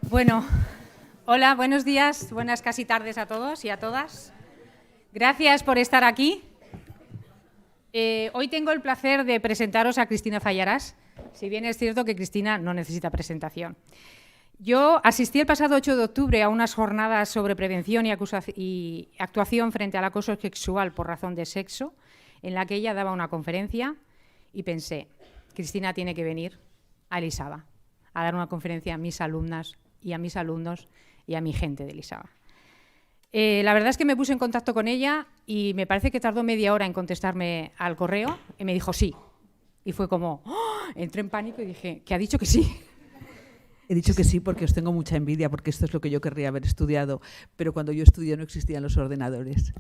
Bueno, hola, buenos días, buenas casi tardes a todos y a todas. Gracias por estar aquí. Hoy tengo el placer de presentaros a Cristina Fallarás, si bien es cierto que Cristina no necesita presentación. Yo asistí el pasado 8 de octubre a unas jornadas sobre prevención y actuación frente al acoso sexual por razón de sexo, en la que ella daba una conferencia y pensé, Cristina tiene que venir a Elisava a dar una conferencia a mis alumnas y a mis alumnos y a mi gente de Elisava. La verdad es que me puse en contacto con ella y me parece que tardó media hora en contestarme al correo y me dijo sí. Y fue como, ¡oh! Entré en pánico y dije, ¿que ha dicho que sí? He dicho que sí porque os tengo mucha envidia, porque esto es lo que yo querría haber estudiado, pero cuando yo estudié no existían los ordenadores.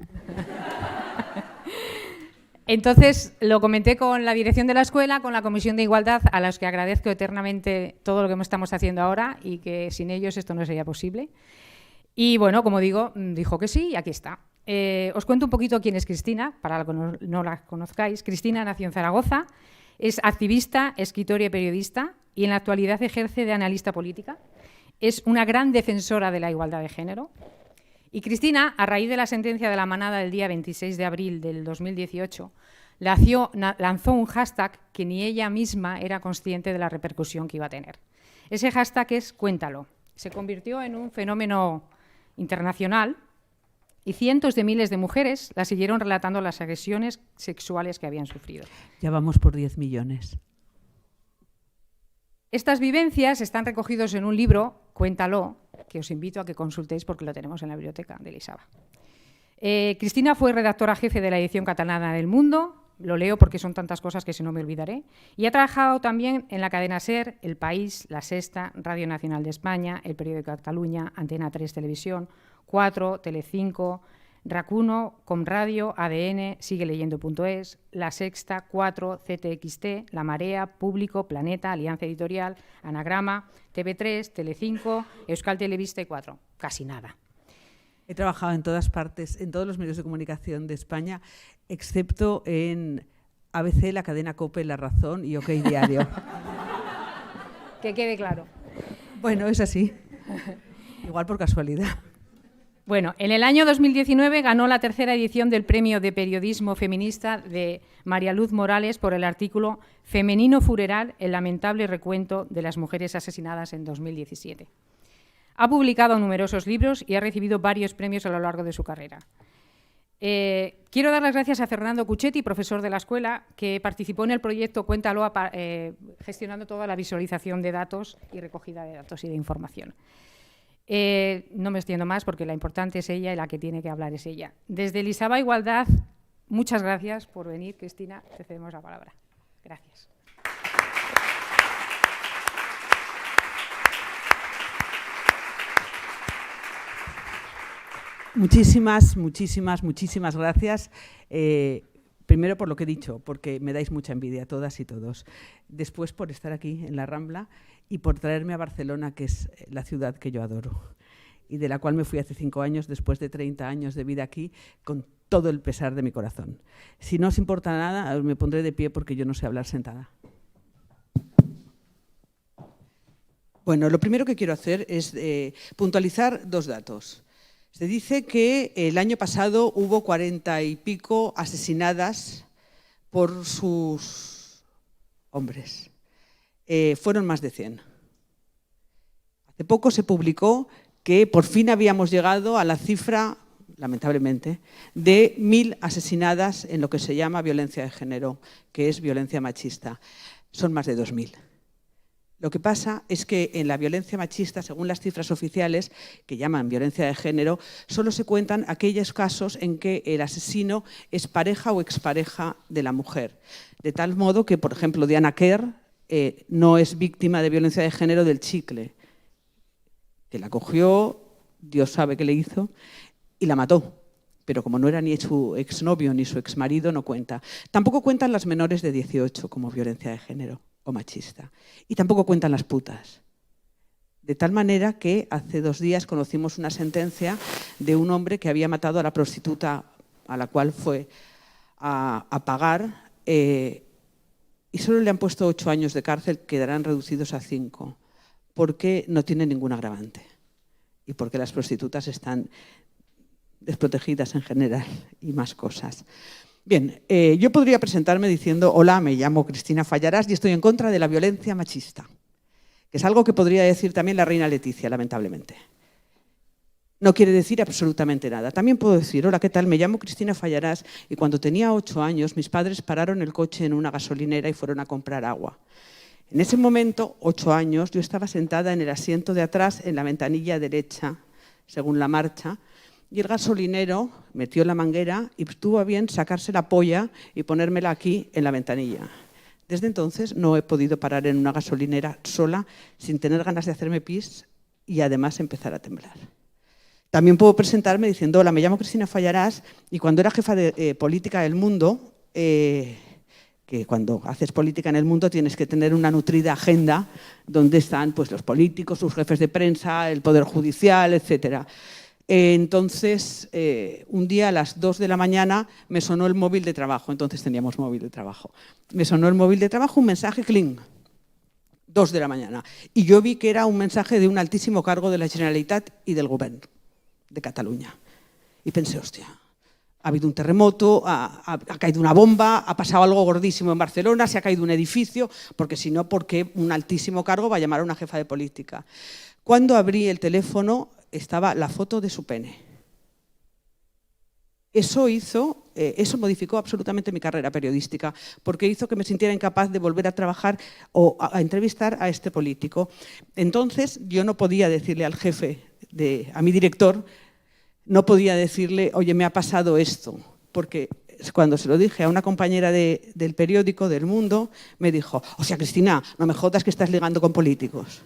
Entonces lo comenté con la dirección de la escuela, con la Comisión de Igualdad, a los que agradezco eternamente todo lo que estamos haciendo ahora y que sin ellos esto no sería posible. Y bueno, como digo, dijo que sí y aquí está. Os cuento un poquito quién es Cristina, para los que no la conozcáis. Cristina nació en Zaragoza, es activista, escritora y periodista y en la actualidad ejerce de analista política. Es una gran defensora de la igualdad de género. Y Cristina, a raíz de la sentencia de la Manada del día 26 de abril del 2018, lanzó un hashtag que ni ella misma era consciente de la repercusión que iba a tener. Ese hashtag es Cuéntalo. Se convirtió en un fenómeno internacional y cientos de miles de mujeres la siguieron relatando las agresiones sexuales que habían sufrido. Ya vamos por 10 millones. Estas vivencias están recogidos en un libro, Cuéntalo, que os invito a que consultéis porque lo tenemos en la biblioteca de Elisava. Cristina fue redactora jefe de la edición catalana del Mundo, lo leo porque son tantas cosas que si no me olvidaré, y ha trabajado también en la cadena SER, El País, La Sexta, Radio Nacional de España, El Periódico de Cataluña, Antena 3 Televisión, 4, Telecinco, RAC1, Comradio, ADN, Sigueleyendo.es, La Sexta, 4, CTXT, La Marea, Público, Planeta, Alianza Editorial, Anagrama, TV3, Telecinco, Euskal Telebista y 4. Casi nada. He trabajado en todas partes, en todos los medios de comunicación de España, excepto en ABC, la cadena COPE, La Razón y OK Diario. Que quede claro. Bueno, es así. Igual por casualidad. Bueno, en el año 2019 ganó la tercera edición del Premio de Periodismo Feminista de María Luz Morales por el artículo Femenino Funeral, el lamentable recuento de las mujeres asesinadas en 2017. Ha publicado numerosos libros y ha recibido varios premios a lo largo de su carrera. Quiero dar las gracias a Fernando Cuchetti, profesor de la escuela, que participó en el proyecto Cuéntalo, gestionando toda la visualización de datos y recogida de datos y de información. No me extiendo más porque la importante es ella y la que tiene que hablar es ella. Desde Elisava Igualdad, muchas gracias por venir, Cristina. Te cedemos la palabra. Gracias. Muchísimas gracias. Primero por lo que he dicho, porque me dais mucha envidia a todas y todos. Después por estar aquí en la Rambla y por traerme a Barcelona, que es la ciudad que yo adoro y de la cual me fui hace 5 años, después de 30 años de vida aquí, con todo el pesar de mi corazón. Si no os importa nada, me pondré de pie porque yo no sé hablar sentada. Bueno, lo primero que quiero hacer es puntualizar 2 datos. Se dice que el año pasado hubo 40 y pico asesinadas por sus hombres. Fueron más de 100. Hace poco se publicó que por fin habíamos llegado a la cifra, lamentablemente, de 1000 asesinadas en lo que se llama violencia de género, que es violencia machista. Son más de 2000. Lo que pasa es que en la violencia machista, según las cifras oficiales, que llaman violencia de género, solo se cuentan aquellos casos en que el asesino es pareja o expareja de la mujer. De tal modo que, por ejemplo, Diana Kerr no es víctima de violencia de género del chicle, que la cogió, Dios sabe qué le hizo, y la mató. Pero como no era ni su exnovio ni su exmarido, no cuenta. Tampoco cuentan las menores de 18 como violencia de género o machista. Y tampoco cuentan las putas. De tal manera que hace 2 días conocimos una sentencia de un hombre que había matado a la prostituta a la cual fue a pagar y solo le han puesto 8 años de cárcel, quedarán reducidos a 5, porque no tiene ningún agravante y porque las prostitutas están desprotegidas en general y más cosas. Bien, yo podría presentarme diciendo: hola, me llamo Cristina Fallarás y estoy en contra de la violencia machista, que es algo que podría decir también la reina Leticia, lamentablemente. No quiere decir absolutamente nada. También puedo decir: hola, ¿qué tal? Me llamo Cristina Fallarás y cuando tenía 8 años mis padres pararon el coche en una gasolinera y fueron a comprar agua. En ese momento, 8 años, yo estaba sentada en el asiento de atrás en la ventanilla derecha, según la marcha, y el gasolinero metió la manguera y tuvo a bien sacarse la polla y ponérmela aquí en la ventanilla. Desde entonces no he podido parar en una gasolinera sola sin tener ganas de hacerme pis y además empezar a temblar. También puedo presentarme diciendo: hola, me llamo Cristina Fallarás y cuando era jefa de política del mundo, que cuando haces política en el mundo tienes que tener una nutrida agenda donde están pues, los políticos, sus jefes de prensa, el Poder Judicial, etc. Entonces, un día a las 2 de la mañana me sonó el móvil de trabajo, entonces teníamos móvil de trabajo. Me sonó el móvil de trabajo, un mensaje, cling, 2 de la mañana. Y yo vi que era un mensaje de un altísimo cargo de la Generalitat y del Govern de Cataluña. Y pensé: hostia, ha habido un terremoto, ha caído una bomba, ha pasado algo gordísimo en Barcelona, se ha caído un edificio, porque si no, ¿por qué un altísimo cargo va a llamar a una jefa de política? Cuando abrí el teléfono estaba la foto de su pene. Eso modificó absolutamente mi carrera periodística, porque hizo que me sintiera incapaz de volver a trabajar o a entrevistar a este político. Entonces yo no podía decirle al jefe, a mi director, no podía decirle: oye, me ha pasado esto, porque cuando se lo dije a una compañera del periódico, del Mundo, me dijo: o sea, Cristina, no me jodas que estás ligando con políticos.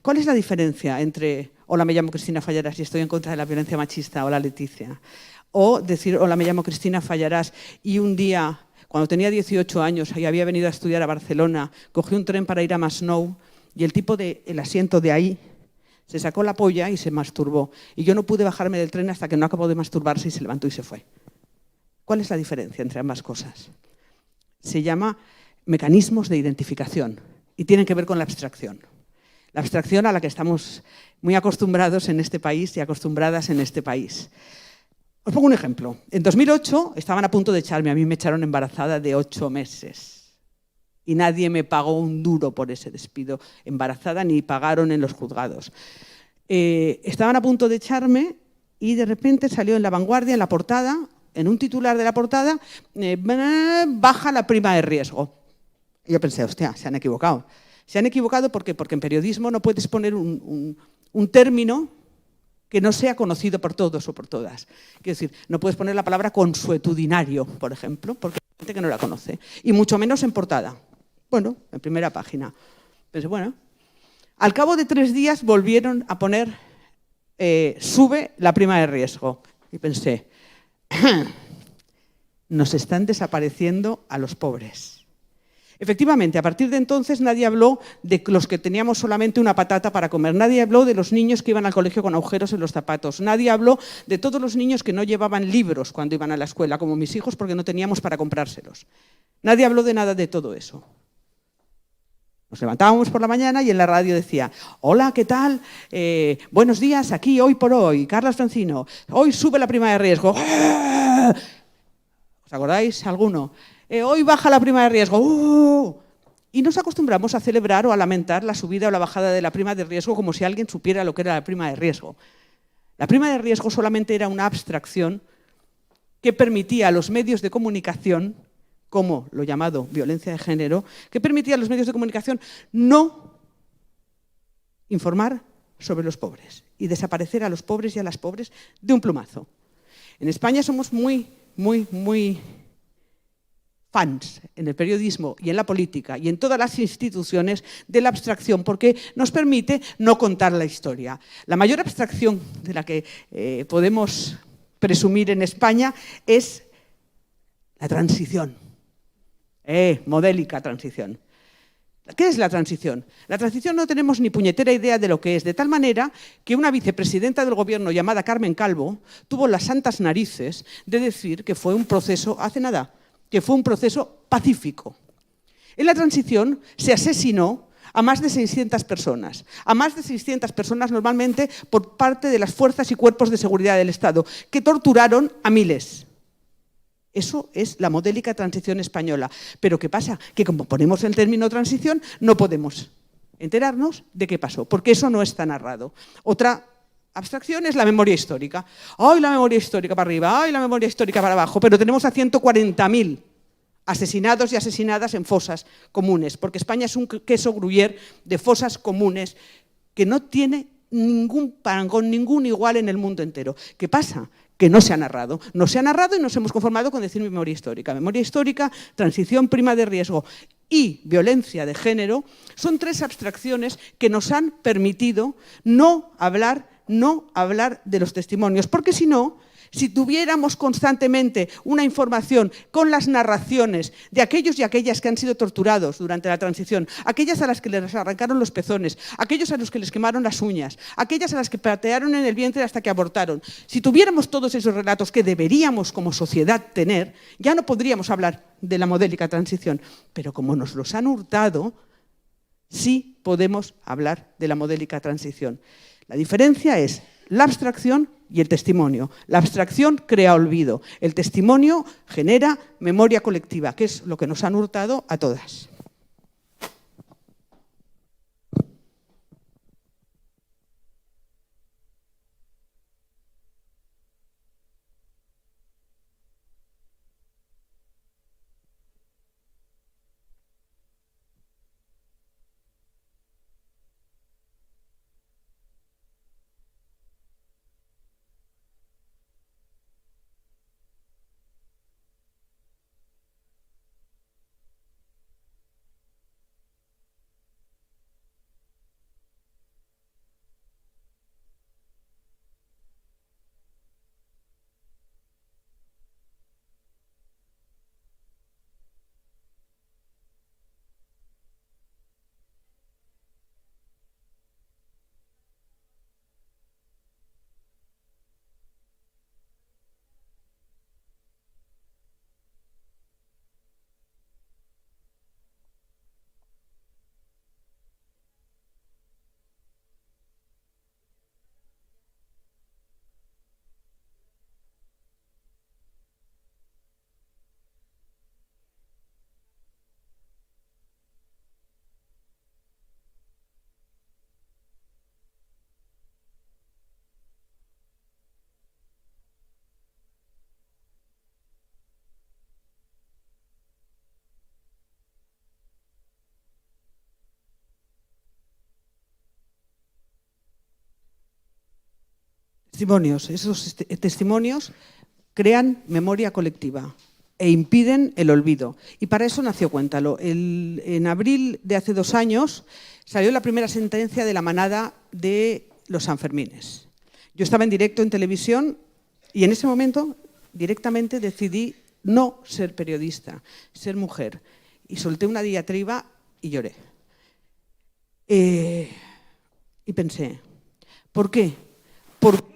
¿Cuál es la diferencia entre hola, me llamo Cristina Fallarás y estoy en contra de la violencia machista, hola Leticia, o decir hola, me llamo Cristina Fallarás y un día, cuando tenía 18 años y había venido a estudiar a Barcelona, cogí un tren para ir a Masnou y el tipo del asiento de ahí se sacó la polla y se masturbó y yo no pude bajarme del tren hasta que no acabó de masturbarse y se levantó y se fue? ¿Cuál es la diferencia entre ambas cosas? Se llama mecanismos de identificación y tienen que ver con la abstracción. La abstracción a la que estamos muy acostumbrados en este país y acostumbradas en este país. Os pongo un ejemplo. En 2008 estaban a punto de echarme. A mí me echaron embarazada de 8 meses. Y nadie me pagó un duro por ese despido. Embarazada ni pagaron en los juzgados. Estaban a punto de echarme y de repente salió en La Vanguardia, en la portada, en un titular de la portada, baja la prima de riesgo. Y yo pensé: hostia, se han equivocado. Se han equivocado porque en periodismo no puedes poner un término que no sea conocido por todos o por todas. Quiero decir, no puedes poner la palabra consuetudinario, por ejemplo, porque hay gente que no la conoce. Y mucho menos en portada. Bueno, en primera página. Pensé, bueno. Al cabo de 3 días volvieron a poner sube la prima de riesgo. Y pensé, nos están desapareciendo a los pobres. Efectivamente, a partir de entonces nadie habló de los que teníamos solamente una patata para comer, nadie habló de los niños que iban al colegio con agujeros en los zapatos, nadie habló de todos los niños que no llevaban libros cuando iban a la escuela, como mis hijos, porque no teníamos para comprárselos. Nadie habló de nada de todo eso. Nos levantábamos por la mañana y en la radio decía: hola, ¿qué tal? Buenos días, aquí hoy por hoy, Carlos Francino, hoy sube la prima de riesgo. ¿Os acordáis alguno? Hoy baja la prima de riesgo. Y nos acostumbramos a celebrar o a lamentar la subida o la bajada de la prima de riesgo como si alguien supiera lo que era la prima de riesgo. La prima de riesgo solamente era una abstracción que permitía a los medios de comunicación, como lo llamado violencia de género, que permitía a los medios de comunicación no informar sobre los pobres y desaparecer a los pobres y a las pobres de un plumazo. En España somos muy fans en el periodismo y en la política y en todas las instituciones de la abstracción porque nos permite no contar la historia. La mayor abstracción de la que podemos presumir en España es la transición, modélica transición. ¿Qué es la transición? La transición no tenemos ni puñetera idea de lo que es, de tal manera que una vicepresidenta del gobierno llamada Carmen Calvo tuvo las santas narices de decir que fue un proceso, hace nada, que fue un proceso pacífico. En la transición se asesinó a más de 600 personas. A más de 600 personas normalmente por parte de las fuerzas y cuerpos de seguridad del Estado, que torturaron a miles. Eso es la modélica transición española. Pero ¿qué pasa? Que como ponemos el término transición, no podemos enterarnos de qué pasó, porque eso no está narrado. Otra abstracción es la memoria histórica. ¡Ay, la memoria histórica para arriba! ¡Ay, la memoria histórica para abajo! Pero tenemos a 140.000 asesinados y asesinadas en fosas comunes, porque España es un queso gruyère de fosas comunes que no tiene ningún parangón, ningún igual en el mundo entero. ¿Qué pasa? Que no se ha narrado. No se ha narrado y nos hemos conformado con decir memoria histórica. Memoria histórica, transición, prima de riesgo y violencia de género son tres abstracciones que nos han permitido no hablar de los testimonios, porque si no, si tuviéramos constantemente una información con las narraciones de aquellos y aquellas que han sido torturados durante la transición, aquellas a las que les arrancaron los pezones, aquellos a los que les quemaron las uñas, aquellas a las que patearon en el vientre hasta que abortaron, si tuviéramos todos esos relatos que deberíamos como sociedad tener, ya no podríamos hablar de la modélica transición. Pero como nos los han hurtado, sí podemos hablar de la modélica transición. La diferencia es la abstracción y el testimonio. La abstracción crea olvido, el testimonio genera memoria colectiva, que es lo que nos han hurtado a todas. Testimonios. Esos testimonios crean memoria colectiva e impiden el olvido. Y para eso nació Cuéntalo. En abril de hace 2 años salió la primera sentencia de la manada de los Sanfermines. Yo estaba en directo en televisión y en ese momento directamente decidí no ser periodista, ser mujer. Y solté una diatriba y lloré. Y pensé, ¿por qué? Porque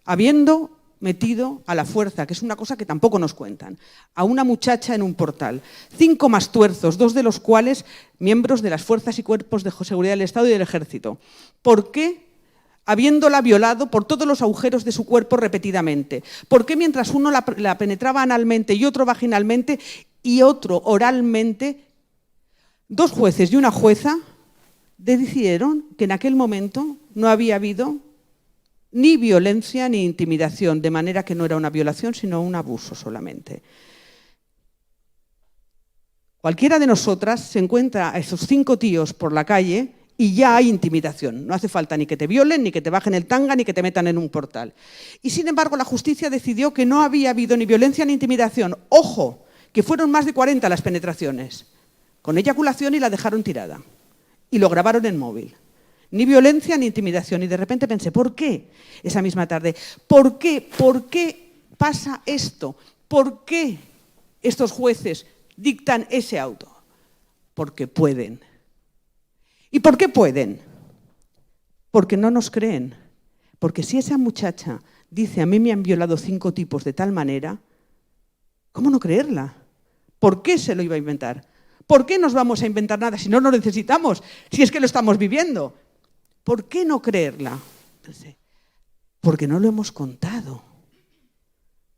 habiendo metido a la fuerza, que es una cosa que tampoco nos cuentan, a una muchacha en un portal, 5 más tuerzos, 2 de los cuales miembros de las fuerzas y cuerpos de seguridad del Estado y del Ejército. ¿Por qué habiéndola violado por todos los agujeros de su cuerpo repetidamente? ¿Por qué mientras uno la penetraba analmente y otro vaginalmente y otro oralmente, 2 jueces y una jueza decidieron que en aquel momento no había habido ni violencia ni intimidación, de manera que no era una violación, sino un abuso solamente? Cualquiera de nosotras se encuentra a esos 5 tíos por la calle y ya hay intimidación. No hace falta ni que te violen, ni que te bajen el tanga, ni que te metan en un portal. Y sin embargo, la justicia decidió que no había habido ni violencia ni intimidación. ¡Ojo! Que fueron más de 40 las penetraciones, con eyaculación, y la dejaron tirada. Y lo grabaron en móvil. Ni violencia ni intimidación. Y de repente pensé, ¿por qué? Esa misma tarde, ¿por qué? ¿Por qué pasa esto? ¿Por qué estos jueces dictan ese auto? Porque pueden. ¿Y por qué pueden? Porque no nos creen. Porque si esa muchacha dice, a mí me han violado 5 tipos de tal manera, ¿cómo no creerla? ¿Por qué se lo iba a inventar? ¿Por qué nos vamos a inventar nada si no lo necesitamos? Si es que lo estamos viviendo. ¿Por qué no creerla? Pensé, porque no lo hemos contado.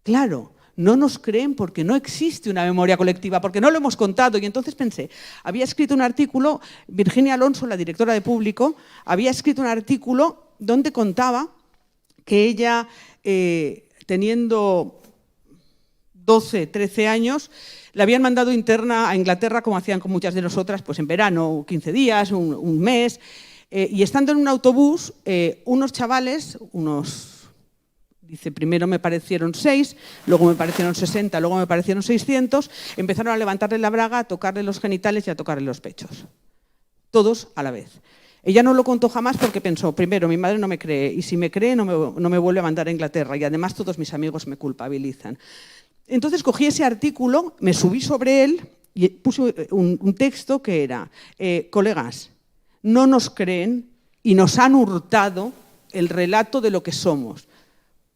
Claro, no nos creen porque no existe una memoria colectiva, porque no lo hemos contado. Y entonces pensé, había escrito un artículo, Virginia Alonso, la directora de Público, había escrito un artículo donde contaba que ella, teniendo 12, 13 años, la habían mandado interna a Inglaterra, como hacían con muchas de nosotras, pues en verano, 15 días, un mes, y estando en un autobús, unos chavales, dice, primero me parecieron 6, luego me parecieron 60, luego me parecieron 600, empezaron a levantarle la braga, a tocarle los genitales y a tocarle los pechos. Todos a la vez. Ella no lo contó jamás porque pensó, primero, mi madre no me cree, y si me cree no me vuelve a mandar a Inglaterra, y además todos mis amigos me culpabilizan. Entonces cogí ese artículo, me subí sobre él y puse un texto que era, colegas, no nos creen y nos han hurtado el relato de lo que somos,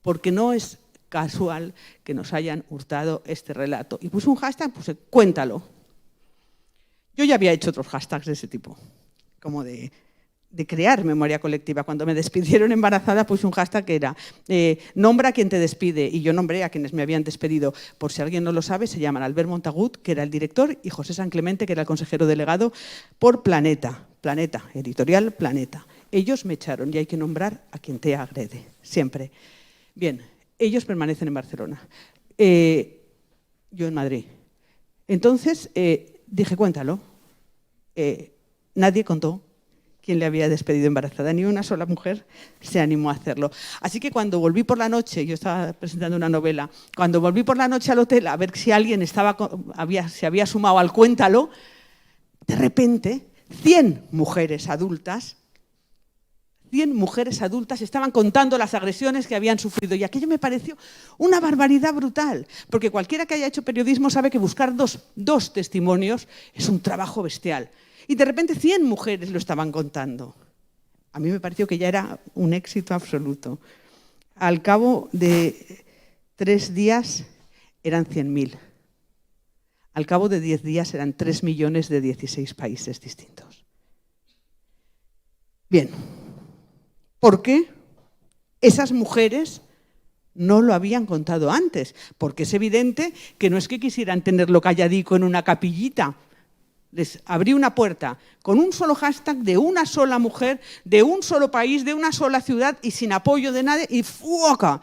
porque no es casual que nos hayan hurtado este relato. Y puse un hashtag, puse cuéntalo. Yo ya había hecho otros hashtags de ese tipo, como de crear memoria colectiva. Cuando me despidieron embarazada puse un hashtag que era nombra a quien te despide, y yo nombré a quienes me habían despedido. Por si alguien no lo sabe, se llaman Albert Montagut, que era el director, y José San Clemente, que era el consejero delegado por Planeta, editorial Planeta. Ellos me echaron y hay que nombrar a quien te agrede, siempre. Bien, ellos permanecen en Barcelona, yo en Madrid. Entonces dije, cuéntalo. Nadie contó quién le había despedido embarazada, ni una sola mujer se animó a hacerlo. Así que cuando volví por la noche, yo estaba presentando una novela, cuando volví por la noche al hotel a ver si alguien se había sumado al cuéntalo, de repente 100 mujeres adultas estaban contando las agresiones que habían sufrido, y aquello me pareció una barbaridad brutal, porque cualquiera que haya hecho periodismo sabe que buscar dos testimonios es un trabajo bestial. Y de repente 100 mujeres lo estaban contando. A mí me pareció que ya era un éxito absoluto. Al cabo de 3 días eran 100.000. Al cabo de 10 días eran 3 millones de 16 países distintos. Bien, ¿por qué esas mujeres no lo habían contado antes? Porque es evidente que no es que quisieran tenerlo calladico en una capillita. Les abrí una puerta con un solo hashtag de una sola mujer, de un solo país, de una sola ciudad y sin apoyo de nadie, y ¡fuoca!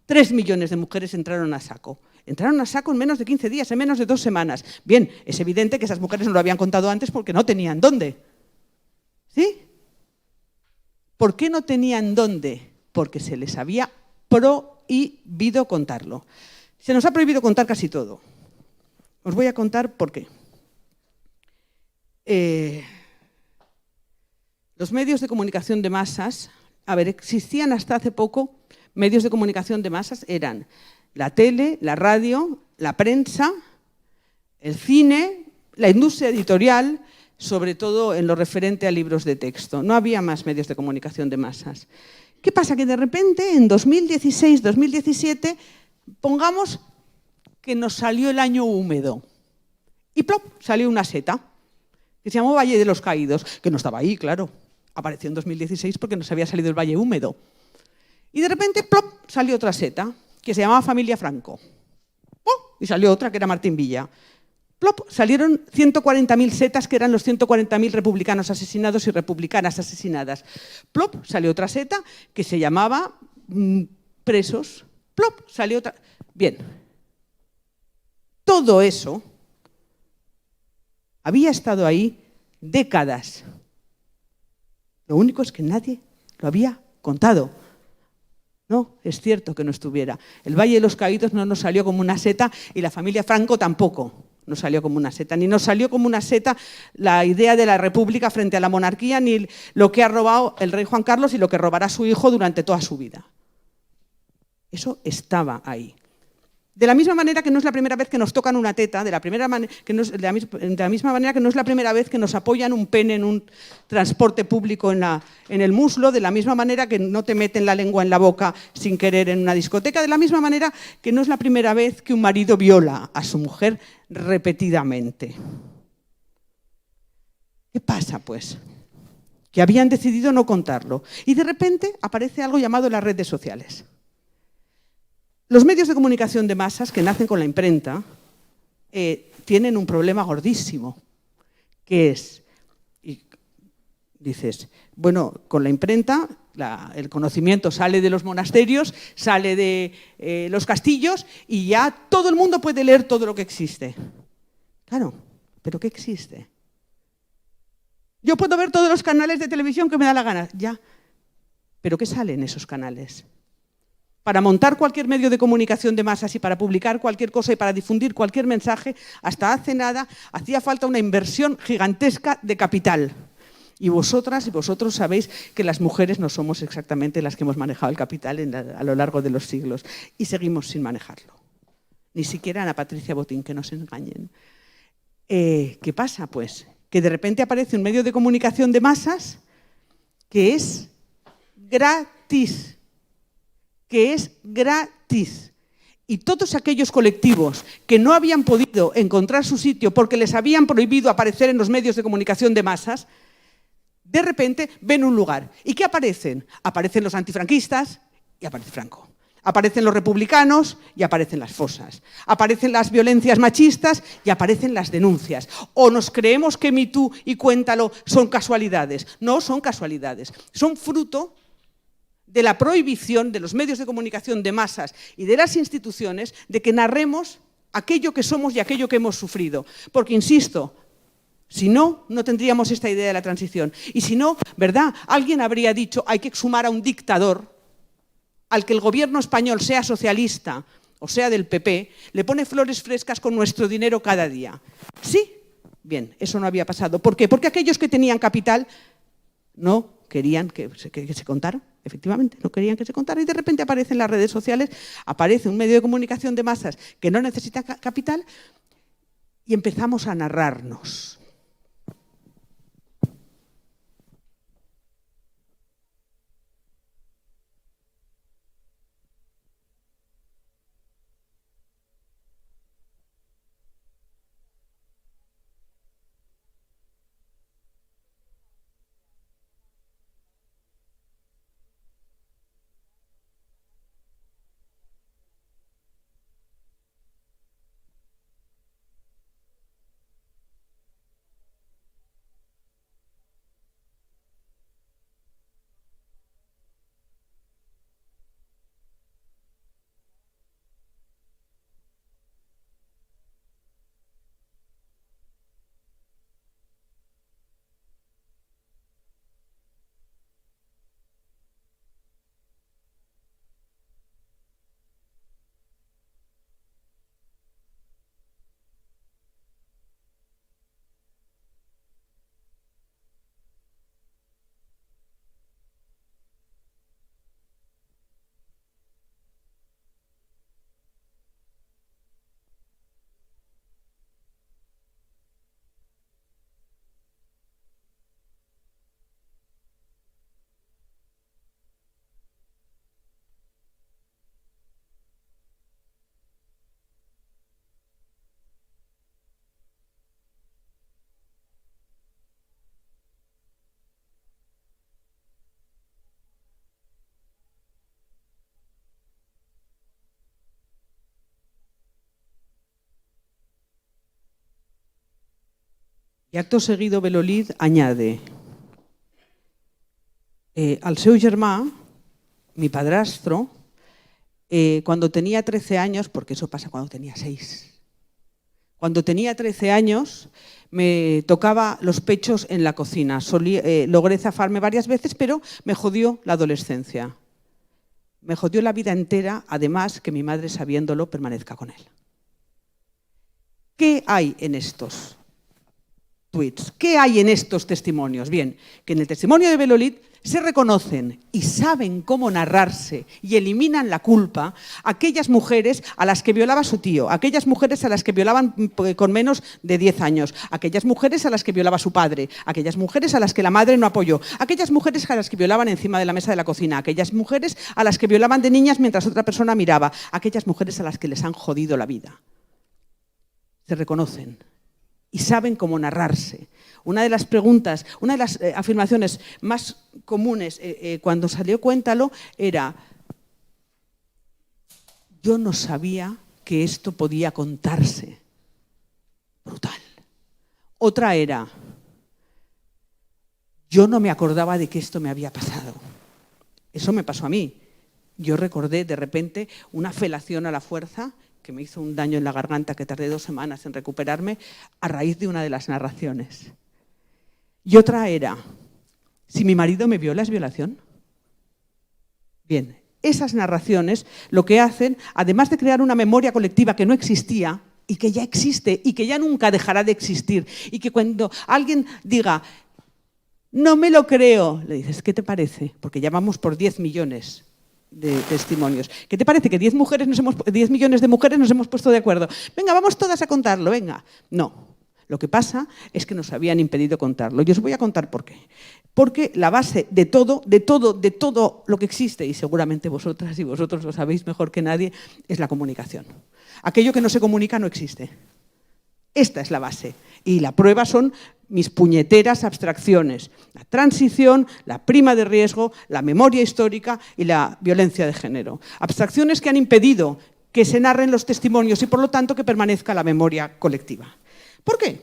3 millones de mujeres entraron a saco. Entraron a saco en menos de 15 días, en menos de 2 semanas. Bien, es evidente que esas mujeres no lo habían contado antes porque no tenían dónde. ¿Sí? ¿Por qué no tenían dónde? Porque se les había prohibido contarlo. Se nos ha prohibido contar casi todo. Os voy a contar por qué. Los medios de comunicación de masas, existían hasta hace poco medios de comunicación de masas, eran la tele, la radio, la prensa, el cine, la industria editorial, sobre todo en lo referente a libros de texto. No había más medios de comunicación de masas. ¿Qué pasa? Que de repente, en 2016, 2017, pongamos que nos salió el año húmedo. Y ¡plop! Salió una seta, que se llamó Valle de los Caídos, que no estaba ahí, claro. Apareció en 2016 porque nos había salido el Valle húmedo. Y de repente, ¡plop!, salió otra seta, que se llamaba Familia Franco. ¡Oh! Y salió otra, que era Martín Villa. ¡Plop! Salieron 140.000 setas, que eran los 140.000 republicanos asesinados y republicanas asesinadas. ¡Plop! Salió otra seta, que se llamaba Presos. ¡Plop! Salió otra. Bien. Todo eso había estado ahí décadas. Lo único es que nadie lo había contado. No, es cierto que no estuviera. El Valle de los Caídos no nos salió como una seta y la familia Franco tampoco nos salió como una seta. Ni nos salió como una seta la idea de la república frente a la monarquía, ni lo que ha robado el rey Juan Carlos y lo que robará su hijo durante toda su vida. Eso estaba ahí. De la misma manera que no es la primera vez que nos tocan una teta, de la misma manera que no es la primera vez que nos apoyan un pene en un transporte público en el muslo, de la misma manera que no te meten la lengua en la boca sin querer en una discoteca, de la misma manera que no es la primera vez que un marido viola a su mujer repetidamente. ¿Qué pasa, pues? Que habían decidido no contarlo. Y de repente aparece algo llamado las redes sociales. Los medios de comunicación de masas que nacen con la imprenta tienen un problema gordísimo, que es, y dices, bueno, con la imprenta el conocimiento sale de los monasterios, sale de los castillos y ya todo el mundo puede leer todo lo que existe. Claro, ¿pero qué existe? Yo puedo ver todos los canales de televisión que me da la gana, ya. ¿Pero qué sale en esos canales? Para montar cualquier medio de comunicación de masas y para publicar cualquier cosa y para difundir cualquier mensaje, hasta hace nada hacía falta una inversión gigantesca de capital. Y vosotras y vosotros sabéis que las mujeres no somos exactamente las que hemos manejado el capital a lo largo de los siglos y seguimos sin manejarlo. Ni siquiera Ana Patricia Botín, que nos engañen. ¿Qué pasa, pues? Que de repente aparece un medio de comunicación de masas que es gratis. Y todos aquellos colectivos que no habían podido encontrar su sitio porque les habían prohibido aparecer en los medios de comunicación de masas, de repente ven un lugar. ¿Y qué aparecen? Aparecen los antifranquistas y aparece Franco. Aparecen los republicanos y aparecen las fosas. Aparecen las violencias machistas y aparecen las denuncias. O nos creemos que Me Too y Cuéntalo son casualidades. No son casualidades. Son fruto de la prohibición de los medios de comunicación de masas y de las instituciones de que narremos aquello que somos y aquello que hemos sufrido. Porque, insisto, si no, no tendríamos esta idea de la transición. Y si no, ¿verdad? Alguien habría dicho hay que exhumar a un dictador al que el gobierno español, sea socialista o sea del PP, le pone flores frescas con nuestro dinero cada día. ¿Sí? Bien, eso no había pasado. ¿Por qué? Porque aquellos que tenían capital no querían que se contara, efectivamente, no querían que se contara y de repente aparecen las redes sociales, aparece un medio de comunicación de masas que no necesita capital y empezamos a narrarnos. Y acto seguido Belolid añade al seu germà, mi padrastro, cuando tenía 13 años, porque eso pasa cuando tenía 6, cuando tenía 13 años me tocaba los pechos en la cocina. Logré zafarme varias veces, pero me jodió la adolescencia. Me jodió la vida entera, además que mi madre, sabiéndolo, permanezca con él. ¿Qué hay en estos tweets? ¿Qué hay en estos testimonios? Bien, que en el testimonio de Belolid se reconocen y saben cómo narrarse y eliminan la culpa aquellas mujeres a las que violaba su tío, aquellas mujeres a las que violaban con menos de 10 años, aquellas mujeres a las que violaba su padre, aquellas mujeres a las que la madre no apoyó, aquellas mujeres a las que violaban encima de la mesa de la cocina, aquellas mujeres a las que violaban de niñas mientras otra persona miraba, aquellas mujeres a las que les han jodido la vida. Se reconocen y saben cómo narrarse una de las preguntas, una de las afirmaciones más comunes cuando salió Cuéntalo era: yo no sabía que esto podía contarse. Brutal. Otra era: yo no me acordaba de que esto me había pasado. Eso me pasó a mí. Yo recordé de repente una felación a la fuerza que me hizo un daño en la garganta que tardé 2 semanas en recuperarme a raíz de una de las narraciones. Y otra era: si mi marido me viola, ¿es violación? Bien, esas narraciones lo que hacen, además de crear una memoria colectiva que no existía y que ya existe y que ya nunca dejará de existir, y que cuando alguien diga no me lo creo, le dices, ¿qué te parece? Porque ya vamos por 10 millones de testimonios. ¿Qué te parece que 10 millones de mujeres nos hemos puesto de acuerdo? Venga, vamos todas a contarlo, venga. No, lo que pasa es que nos habían impedido contarlo. Y os voy a contar por qué. Porque la base de todo lo que existe, y seguramente vosotras y vosotros lo sabéis mejor que nadie, es la comunicación. Aquello que no se comunica no existe. Esta es la base. Y la prueba son mis puñeteras abstracciones: la transición, la prima de riesgo, la memoria histórica y la violencia de género. Abstracciones que han impedido que se narren los testimonios y, por lo tanto, que permanezca la memoria colectiva. ¿Por qué?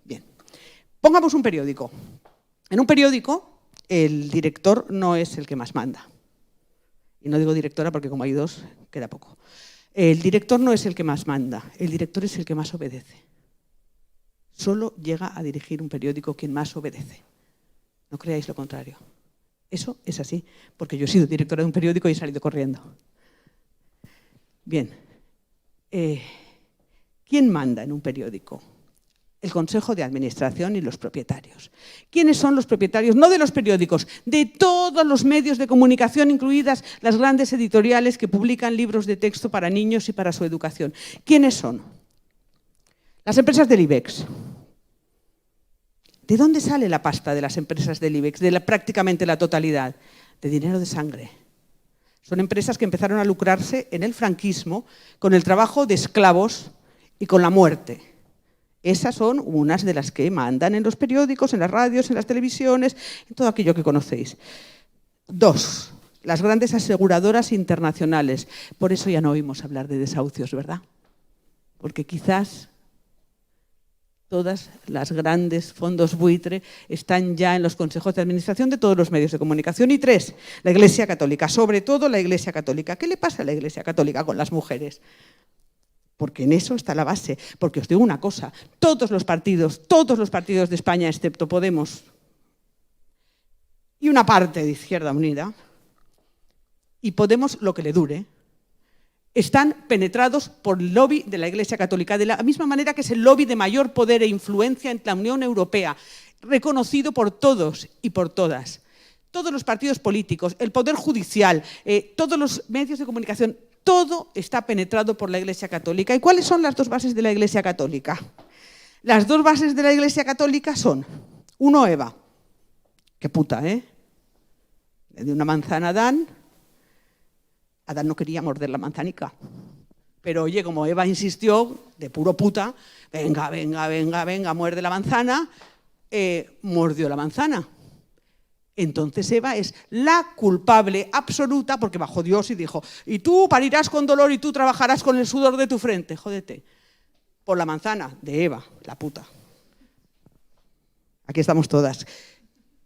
Bien, pongamos un periódico. En un periódico, el director no es el que más manda. Y no digo directora porque como hay 2, queda poco. El director no es el que más manda, el director es el que más obedece. Solo llega a dirigir un periódico quien más obedece. No creáis lo contrario. Eso es así, porque yo he sido directora de un periódico y he salido corriendo. Bien, ¿quién manda en un periódico? El Consejo de Administración y los propietarios. ¿Quiénes son los propietarios? No de los periódicos, de todos los medios de comunicación, incluidas las grandes editoriales que publican libros de texto para niños y para su educación. ¿Quiénes son? Las empresas del IBEX. ¿De dónde sale la pasta de las empresas del IBEX? Prácticamente la totalidad. De dinero de sangre. Son empresas que empezaron a lucrarse en el franquismo con el trabajo de esclavos y con la muerte. Esas son unas de las que mandan en los periódicos, en las radios, en las televisiones, en todo aquello que conocéis. 2. Las grandes aseguradoras internacionales. Por eso ya no oímos hablar de desahucios, ¿verdad? Porque quizás todas las grandes fondos buitre están ya en los consejos de administración de todos los medios de comunicación. Y 3, la Iglesia Católica, sobre todo la Iglesia Católica. ¿Qué le pasa a la Iglesia Católica con las mujeres? Porque en eso está la base. Porque os digo una cosa, todos los partidos de España, excepto Podemos y una parte de Izquierda Unida, y Podemos lo que le dure, están penetrados por el lobby de la Iglesia Católica, de la misma manera que es el lobby de mayor poder e influencia en la Unión Europea, reconocido por todos y por todas. Todos los partidos políticos, el Poder Judicial, todos los medios de comunicación, todo está penetrado por la Iglesia Católica. ¿Y cuáles son las 2 bases de la Iglesia Católica? Las 2 bases de la Iglesia Católica son: 1, Eva. Qué puta, ¿eh? Le dio una manzana a Adán. Adán no quería morder la manzanica. Pero oye, como Eva insistió, de puro puta, venga, muerde la manzana, mordió la manzana. Entonces Eva es la culpable absoluta, porque bajó Dios y dijo: y tú parirás con dolor y tú trabajarás con el sudor de tu frente. Jódete. Por la manzana de Eva, la puta. Aquí estamos todas.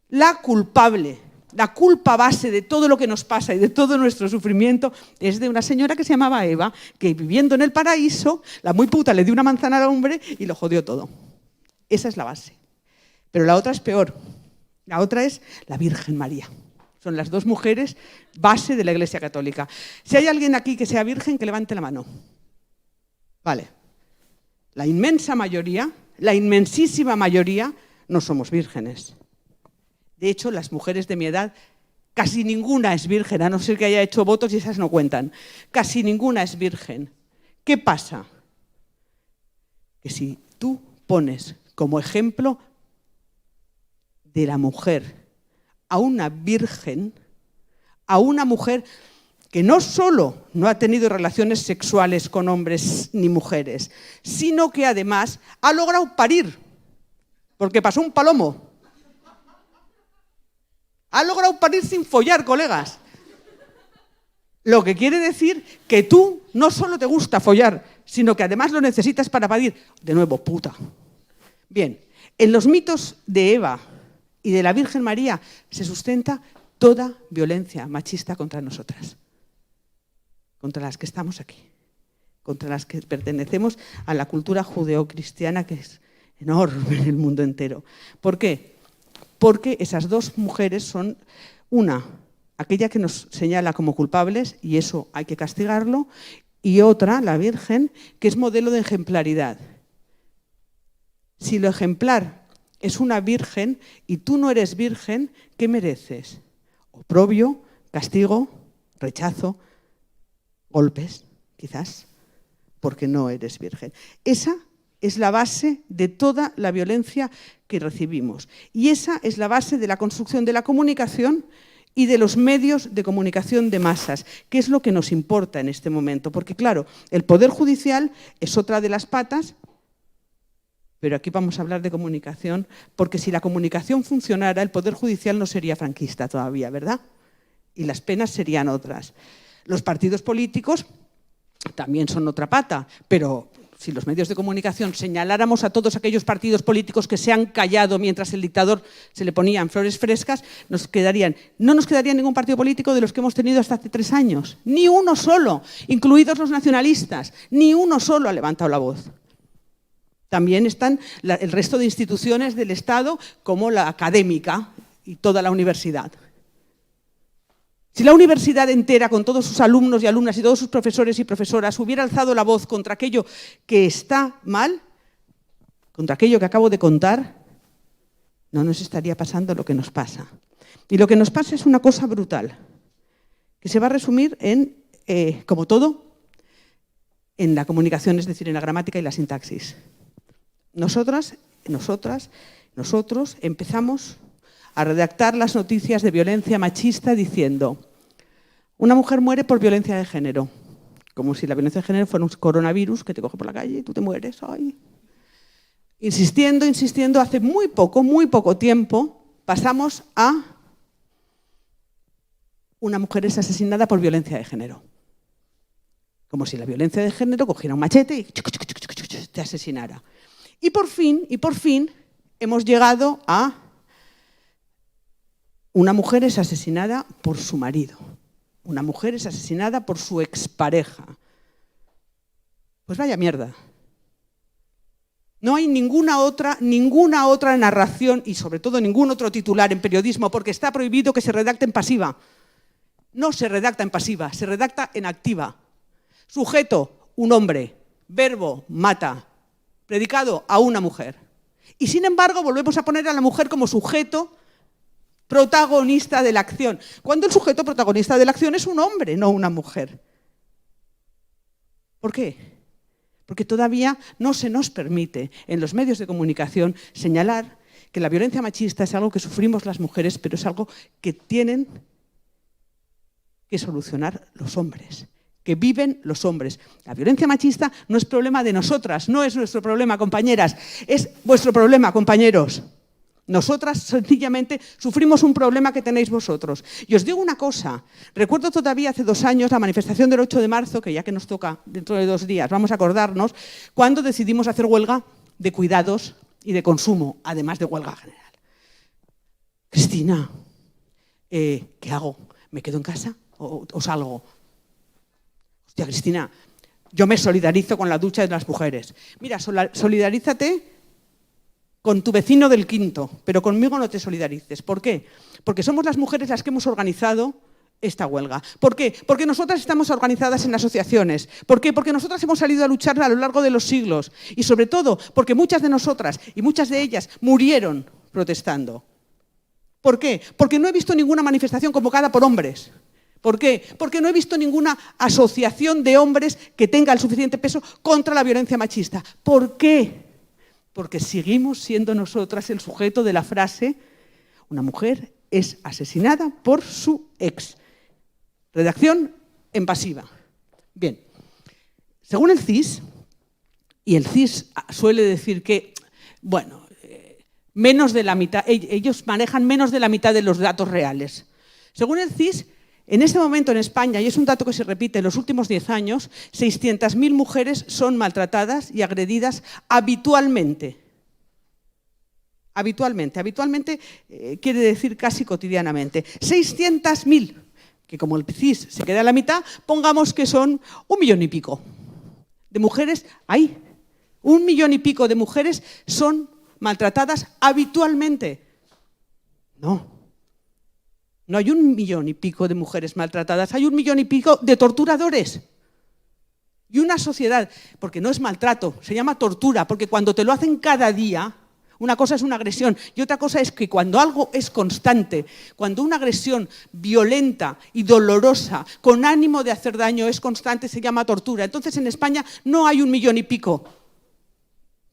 La culpable, la culpa base de todo lo que nos pasa y de todo nuestro sufrimiento es de una señora que se llamaba Eva, que viviendo en el paraíso, la muy puta le dio una manzana al hombre y lo jodió todo. Esa es la base. Pero la otra es peor. La otra es la Virgen María. Son las 2 mujeres base de la Iglesia Católica. Si hay alguien aquí que sea virgen, que levante la mano. Vale. La inmensa mayoría, la inmensísima mayoría, no somos vírgenes. De hecho, las mujeres de mi edad, casi ninguna es virgen, a no ser que haya hecho votos y esas no cuentan. Casi ninguna es virgen. ¿Qué pasa? Que si tú pones como ejemplo de la mujer a una virgen, a una mujer que no solo no ha tenido relaciones sexuales con hombres ni mujeres, sino que además ha logrado parir porque pasó un palomo. Ha logrado parir sin follar, colegas. Lo que quiere decir que tú no solo te gusta follar, sino que además lo necesitas para parir. De nuevo, puta. Bien, en los mitos de Eva y de la Virgen María se sustenta toda violencia machista contra nosotras, contra las que estamos aquí, contra las que pertenecemos a la cultura judeocristiana, que es enorme en el mundo entero. ¿Por qué? Porque esas dos mujeres son una, aquella que nos señala como culpables, y eso hay que castigarlo, y otra, la Virgen, que es modelo de ejemplaridad. Si lo ejemplar es una virgen y tú no eres virgen, ¿qué mereces? Oprobio, castigo, rechazo, golpes, quizás, porque no eres virgen. Esa es la base de toda la violencia que recibimos. Y esa es la base de la construcción de la comunicación y de los medios de comunicación de masas, que es lo que nos importa en este momento. Porque, claro, el Poder Judicial es otra de las patas, pero aquí vamos a hablar de comunicación, porque si la comunicación funcionara, el Poder Judicial no sería franquista todavía, ¿verdad? Y las penas serían otras. Los partidos políticos también son otra pata, pero si los medios de comunicación señaláramos a todos aquellos partidos políticos que se han callado mientras el dictador se le ponían flores frescas, no nos quedaría ningún partido político de los que hemos tenido hasta hace 3 años. Ni uno solo, incluidos los nacionalistas, ni uno solo ha levantado la voz. También están el resto de instituciones del Estado, como la académica y toda la universidad. Si la universidad entera, con todos sus alumnos y alumnas y todos sus profesores y profesoras, hubiera alzado la voz contra aquello que está mal, contra aquello que acabo de contar, no nos estaría pasando lo que nos pasa. Y lo que nos pasa es una cosa brutal, que se va a resumir en, como todo, en la comunicación, es decir, en la gramática y la sintaxis. Nosotros empezamos a redactar las noticias de violencia machista diciendo: una mujer muere por violencia de género, como si la violencia de género fuera un coronavirus que te coge por la calle y tú te mueres. Ay. Insistiendo, hace muy poco tiempo pasamos a una mujer es asesinada por violencia de género. Como si la violencia de género cogiera un machete y te asesinara. Y por fin hemos llegado a una mujer es asesinada por su marido. Una mujer es asesinada por su expareja. Pues vaya mierda. No hay ninguna otra narración y sobre todo ningún otro titular en periodismo, porque está prohibido que se redacte en pasiva. No se redacta en pasiva, se redacta en activa. Sujeto, un hombre. Verbo, mata. Predicado, a una mujer. Y sin embargo volvemos a poner a la mujer como sujeto protagonista de la acción, cuando el sujeto protagonista de la acción es un hombre, no una mujer. ¿Por qué? Porque todavía no se nos permite en los medios de comunicación señalar que la violencia machista es algo que sufrimos las mujeres, pero es algo que tienen que solucionar los hombres, que viven los hombres. La violencia machista no es problema de nosotras, no es nuestro problema, compañeras, es vuestro problema, compañeros. Nosotras sencillamente sufrimos un problema que tenéis vosotros. Y os digo una cosa, recuerdo todavía hace 2 años la manifestación del 8 de marzo, que ya que nos toca dentro de 2 días, vamos a acordarnos, cuando decidimos hacer huelga de cuidados y de consumo, además de huelga general. Cristina, ¿qué hago? ¿Me quedo en casa o salgo? Hostia, Cristina, yo me solidarizo con la lucha de las mujeres. Mira, solidarízate con tu vecino del quinto, pero conmigo no te solidarices. ¿Por qué? Porque somos las mujeres las que hemos organizado esta huelga. ¿Por qué? Porque nosotras estamos organizadas en asociaciones. ¿Por qué? Porque nosotras hemos salido a luchar a lo largo de los siglos. Y sobre todo, porque muchas de nosotras y muchas de ellas murieron protestando. ¿Por qué? Porque no he visto ninguna manifestación convocada por hombres. ¿Por qué? Porque no he visto ninguna asociación de hombres que tenga el suficiente peso contra la violencia machista. ¿Por qué? Porque seguimos siendo nosotras el sujeto de la frase: una mujer es asesinada por su ex. Redacción en pasiva. Bien, según el CIS, y el CIS suele decir que, bueno, Menos de la mitad, ellos manejan menos de la mitad de los datos reales. Según el CIS, en este momento en España, y es un dato que se repite en los últimos 10 años, 600.000 mujeres son maltratadas y agredidas habitualmente. Habitualmente quiere decir casi cotidianamente. 600.000, que como el CIS se queda a la mitad, pongamos que son 1 millón y pico de mujeres. Ahí, 1 millón y pico de mujeres son maltratadas habitualmente. No hay 1 millón y pico de mujeres maltratadas, hay 1 millón y pico de torturadores. Y una sociedad, porque no es maltrato, se llama tortura, porque cuando te lo hacen cada día, una cosa es una agresión y otra cosa es que cuando algo es constante, cuando una agresión violenta y dolorosa, con ánimo de hacer daño, es constante, se llama tortura. Entonces en España no hay 1 millón y pico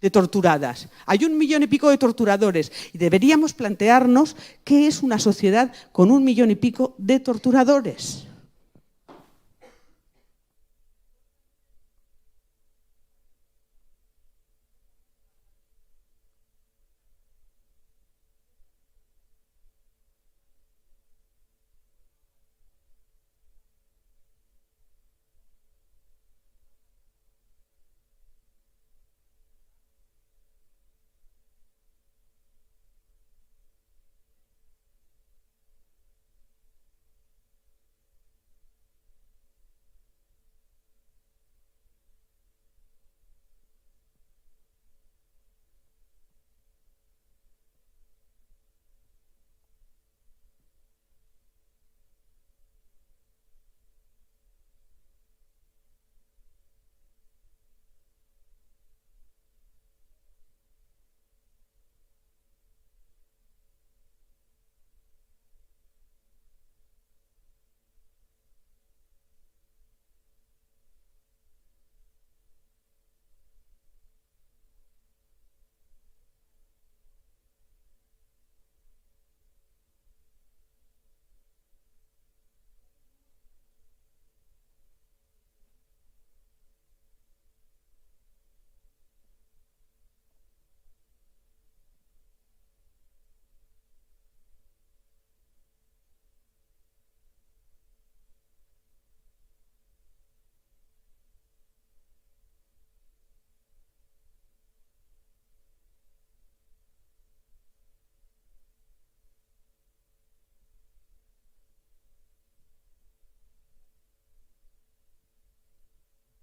de torturadas, hay 1 millón y pico de torturadores y deberíamos plantearnos qué es una sociedad con 1 millón y pico de torturadores.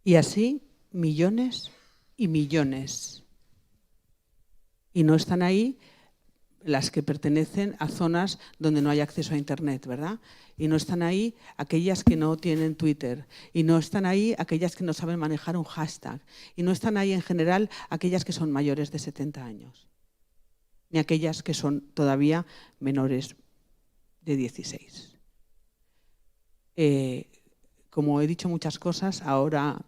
Y así millones y millones. Y no están ahí las que pertenecen a zonas donde no hay acceso a Internet, ¿verdad? Y no están ahí aquellas que no tienen Twitter. Y no están ahí aquellas que no saben manejar un hashtag. Y no están ahí en general aquellas que son mayores de 70 años. Ni aquellas que son todavía menores de 16. Como he dicho muchas cosas, ahora,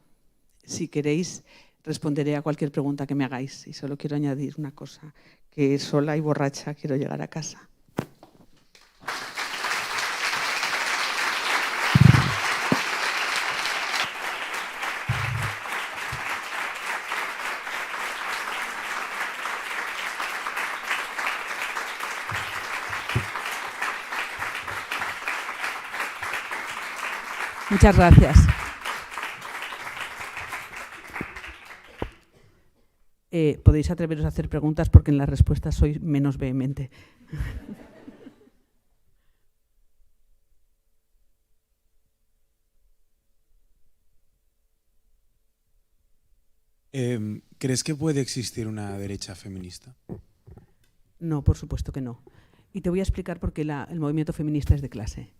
si queréis, responderé a cualquier pregunta que me hagáis. Y solo quiero añadir una cosa, que sola y borracha quiero llegar a casa. Muchas gracias. Podéis atreveros a hacer preguntas porque en las respuestas soy menos vehemente. ¿Crees que puede existir una derecha feminista? No, por supuesto que no. Y te voy a explicar por qué el movimiento feminista es de clase.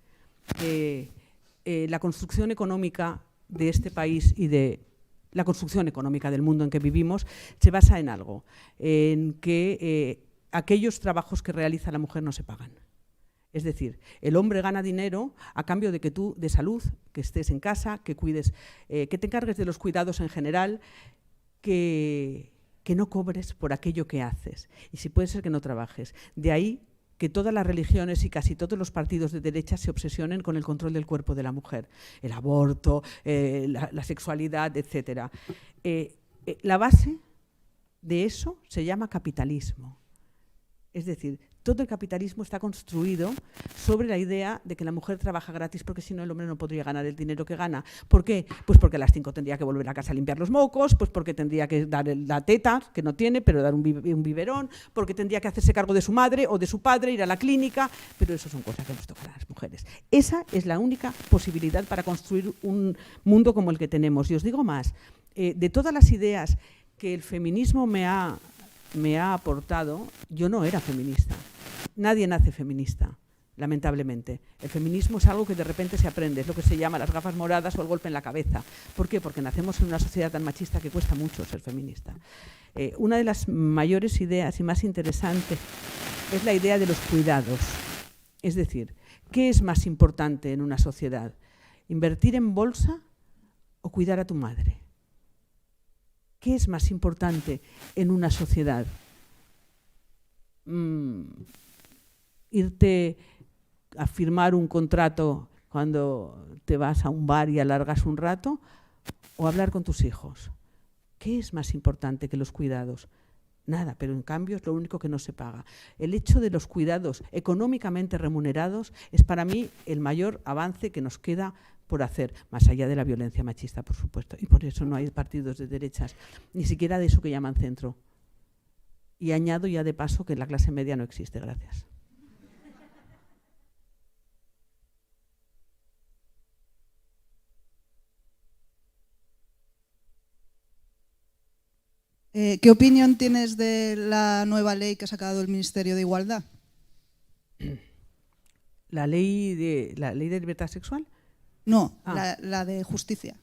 La construcción económica de este país y de la construcción económica del mundo en que vivimos se basa en algo, en que aquellos trabajos que realiza la mujer no se pagan. Es decir, el hombre gana dinero a cambio de que tú, de salud, que estés en casa, que cuides, que te encargues de los cuidados en general, que no cobres por aquello que haces. Y si puede ser que no trabajes. De ahí que todas las religiones y casi todos los partidos de derecha se obsesionen con el control del cuerpo de la mujer, el aborto, la sexualidad, etc. La base de eso se llama capitalismo. Es decir, todo el capitalismo está construido sobre la idea de que la mujer trabaja gratis porque si no el hombre no podría ganar el dinero que gana. ¿Por qué? Pues porque a las 5 tendría que volver a casa a limpiar los mocos, pues porque tendría que dar la teta, que no tiene, pero dar un biberón, porque tendría que hacerse cargo de su madre o de su padre, ir a la clínica, pero eso son cosas que nos tocan a las mujeres. Esa es la única posibilidad para construir un mundo como el que tenemos. Y os digo más, de todas las ideas que el feminismo me ha aportado, yo no era feminista. Nadie nace feminista, lamentablemente. El feminismo es algo que de repente se aprende, es lo que se llama las gafas moradas o el golpe en la cabeza. ¿Por qué? Porque nacemos en una sociedad tan machista que cuesta mucho ser feminista. Una de las mayores ideas y más interesantes es la idea de los cuidados. Es decir, ¿qué es más importante en una sociedad? ¿Invertir en bolsa o cuidar a tu madre? ¿Qué es más importante en una sociedad? Irte a firmar un contrato cuando te vas a un bar y alargas un rato, o hablar con tus hijos. ¿Qué es más importante que los cuidados? Nada, pero en cambio es lo único que no se paga. El hecho de los cuidados económicamente remunerados es para mí el mayor avance que nos queda por hacer, más allá de la violencia machista, por supuesto. Y por eso no hay partidos de derechas, ni siquiera de eso que llaman centro. Y añado ya de paso que la clase media no existe. Gracias. ¿Qué opinión tienes de la nueva ley que ha sacado el Ministerio de Igualdad? ¿La ley de libertad sexual? No, la de justicia.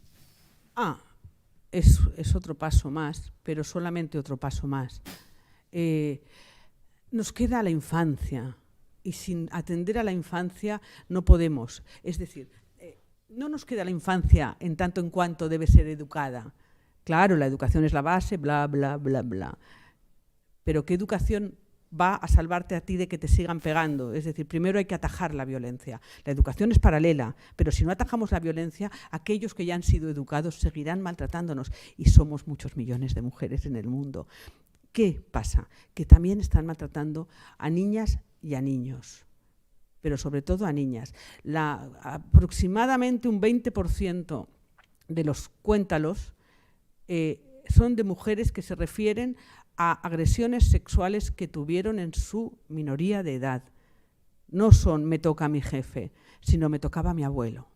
Es otro paso más, pero solamente otro paso más. Nos queda la infancia y sin atender a la infancia no podemos. Es decir, no nos queda la infancia en tanto en cuanto debe ser educada. Claro, la educación es la base, bla, bla, bla, bla. Pero ¿qué educación va a salvarte a ti de que te sigan pegando? Es decir, primero hay que atajar la violencia. La educación es paralela, pero si no atajamos la violencia, aquellos que ya han sido educados seguirán maltratándonos. Y somos muchos millones de mujeres en el mundo. ¿Qué pasa? Que también están maltratando a niñas y a niños, pero sobre todo a niñas. Aproximadamente un 20% de los cuéntalos son de mujeres que se refieren a agresiones sexuales que tuvieron en su minoría de edad. No son me toca a mi jefe, sino me tocaba a mi abuelo.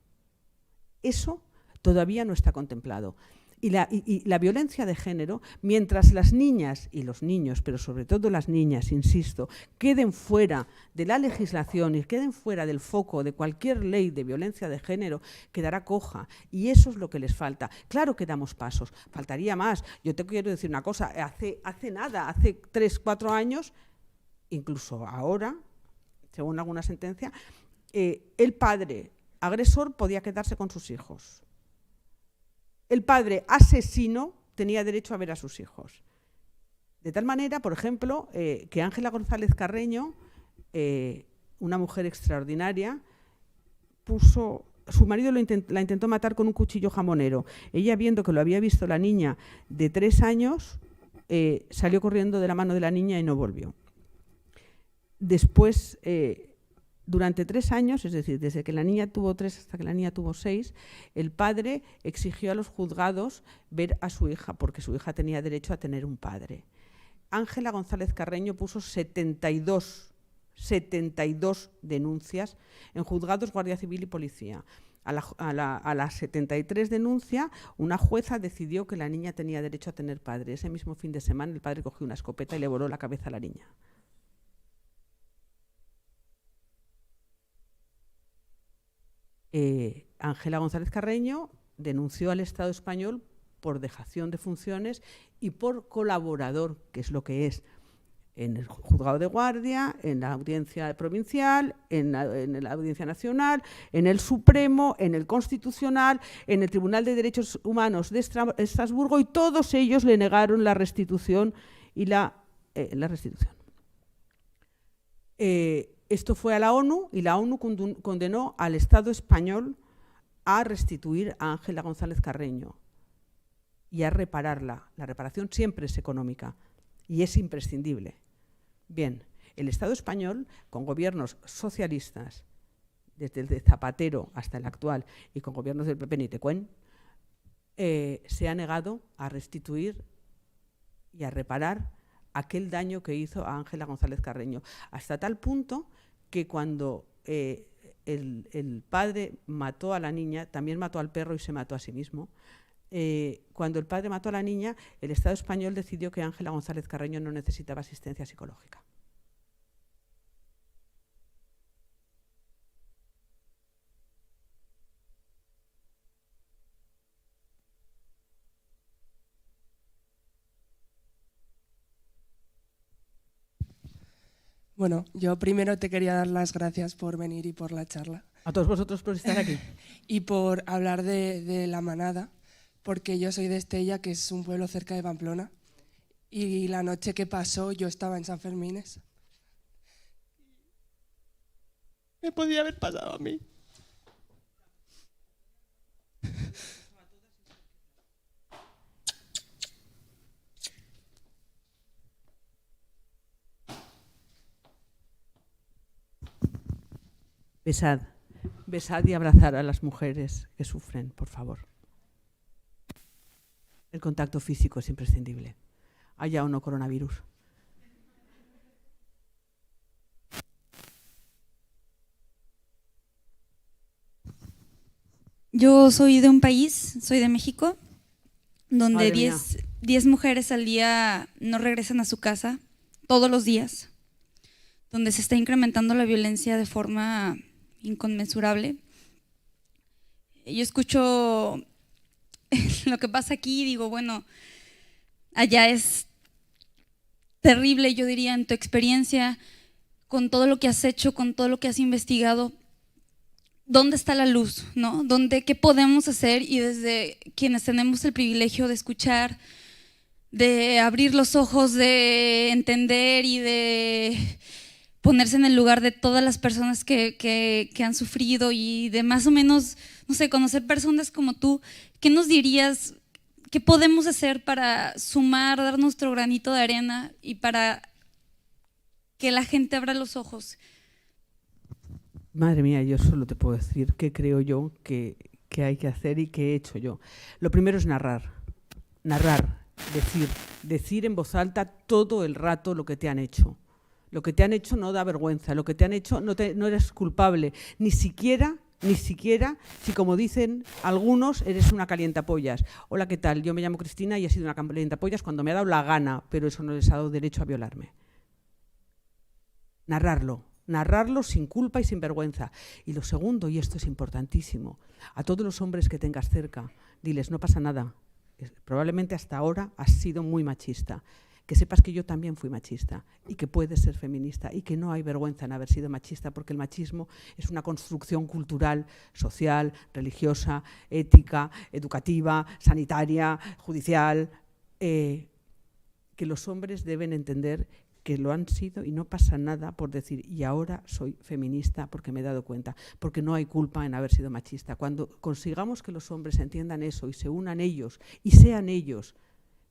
Eso todavía no está contemplado. Y la violencia de género, mientras las niñas y los niños, pero sobre todo las niñas, insisto, queden fuera de la legislación y queden fuera del foco de cualquier ley de violencia de género, quedará coja. Y eso es lo que les falta. Claro que damos pasos, faltaría más. Yo te quiero decir una cosa, hace nada, hace 3, 4 años, incluso ahora, según alguna sentencia, el padre agresor podía quedarse con sus hijos. El padre asesino tenía derecho a ver a sus hijos. De tal manera, por ejemplo, que Ángela González Carreño, una mujer extraordinaria, su marido la intentó matar con un cuchillo jamonero. Ella, viendo que lo había visto la niña de 3 años, salió corriendo de la mano de la niña y no volvió. Después, durante 3 años, es decir, desde que la niña tuvo 3 hasta que la niña tuvo 6, el padre exigió a los juzgados ver a su hija, porque su hija tenía derecho a tener un padre. Ángela González Carreño puso 72 denuncias en juzgados, Guardia Civil y Policía. A las 73 denuncias, una jueza decidió que la niña tenía derecho a tener padre. Ese mismo fin de semana, el padre cogió una escopeta y le voló la cabeza a la niña. Ángela González Carreño denunció al Estado español por dejación de funciones y por colaborador, que es lo que es, en el juzgado de guardia, en la audiencia provincial, en la audiencia nacional, en el Supremo, en el Constitucional, en el Tribunal de Derechos Humanos de Estrasburgo, y todos ellos le negaron la restitución y la restitución. Esto fue a la ONU y la ONU condenó al Estado español a restituir a Ángela González Carreño y a repararla. La reparación siempre es económica y es imprescindible. Bien, El Estado español, con gobiernos socialistas, desde el de Zapatero hasta el actual, y con gobiernos del PP ni te cuen, se ha negado a restituir y a reparar aquel daño que hizo a Ángela González Carreño, hasta tal punto que cuando el padre mató a la niña, también mató al perro y se mató a sí mismo. Cuando el padre mató a la niña, el Estado español decidió que Ángela González Carreño no necesitaba asistencia psicológica. Bueno, yo primero te quería dar las gracias por venir y por la charla. A todos vosotros por estar aquí. Y por hablar de La Manada, porque yo soy de Estella, que es un pueblo cerca de Pamplona, y la noche que pasó yo estaba en San Fermines. Me podía haber pasado a mí. Besad, besad y abrazar a las mujeres que sufren, por favor. El contacto físico es imprescindible, haya o no coronavirus. Yo soy de un país, soy de México, donde Madre mía. 10 mujeres al día no regresan a su casa, todos los días, donde se está incrementando la violencia de forma inconmensurable. Yo escucho lo que pasa aquí y digo, bueno, allá es terrible, yo diría, en tu experiencia, con todo lo que has hecho, con todo lo que has investigado, ¿dónde está la luz? ¿No? ¿Qué podemos hacer? Y desde quienes tenemos el privilegio de escuchar, de abrir los ojos, de entender y de ponerse en el lugar de todas las personas que han sufrido y de más o menos, no sé, conocer personas como tú, ¿qué nos dirías? ¿Qué podemos hacer para sumar, dar nuestro granito de arena y para que la gente abra los ojos? Madre mía, yo solo te puedo decir qué creo yo que hay que hacer y qué he hecho yo. Lo primero es narrar, decir en voz alta todo el rato lo que te han hecho. Lo que te han hecho no da vergüenza, lo que te han hecho no eres culpable, ni siquiera, si como dicen algunos, eres una calientapollas. Hola, ¿qué tal? Yo me llamo Cristina y he sido una calientapollas cuando me ha dado la gana, pero eso no les ha dado derecho a violarme. Narrarlo sin culpa y sin vergüenza. Y lo segundo, y esto es importantísimo, a todos los hombres que tengas cerca, diles, no pasa nada, probablemente hasta ahora has sido muy machista, que sepas que yo también fui machista y que puedes ser feminista y que no hay vergüenza en haber sido machista, porque el machismo es una construcción cultural, social, religiosa, ética, educativa, sanitaria, judicial, que los hombres deben entender que lo han sido y no pasa nada por decir y ahora soy feminista porque me he dado cuenta, porque no hay culpa en haber sido machista. Cuando consigamos que los hombres entiendan eso y se unan ellos y sean ellos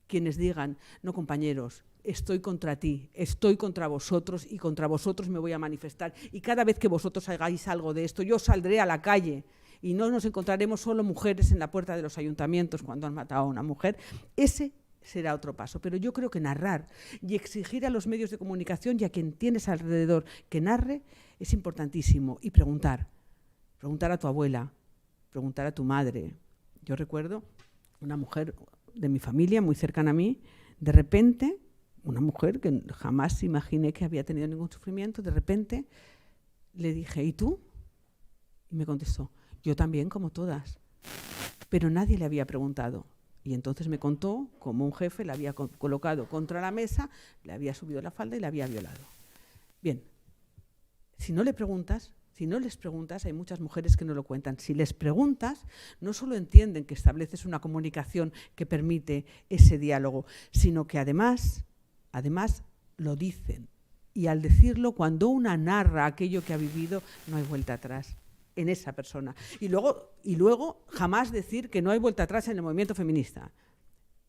quienes digan, no compañeros, estoy contra ti, estoy contra vosotros y contra vosotros me voy a manifestar y cada vez que vosotros hagáis algo de esto yo saldré a la calle y no nos encontraremos solo mujeres en la puerta de los ayuntamientos cuando han matado a una mujer. Ese será otro paso, pero yo creo que narrar y exigir a los medios de comunicación y a quien tienes alrededor que narre es importantísimo. Y preguntar a tu abuela, preguntar a tu madre. Yo recuerdo una mujer de mi familia muy cercana a mí, de repente, una mujer que jamás imaginé que había tenido ningún sufrimiento, de repente le dije, ¿y tú? Y me contestó, yo también, como todas, pero nadie le había preguntado. Y entonces me contó cómo un jefe la había colocado contra la mesa, le había subido la falda y la había violado. Bien, si no les preguntas, hay muchas mujeres que no lo cuentan. Si les preguntas, no solo entienden que estableces una comunicación que permite ese diálogo, sino que además lo dicen. Y al decirlo, cuando una narra aquello que ha vivido, no hay vuelta atrás en esa persona. Y luego jamás decir que no hay vuelta atrás en el movimiento feminista.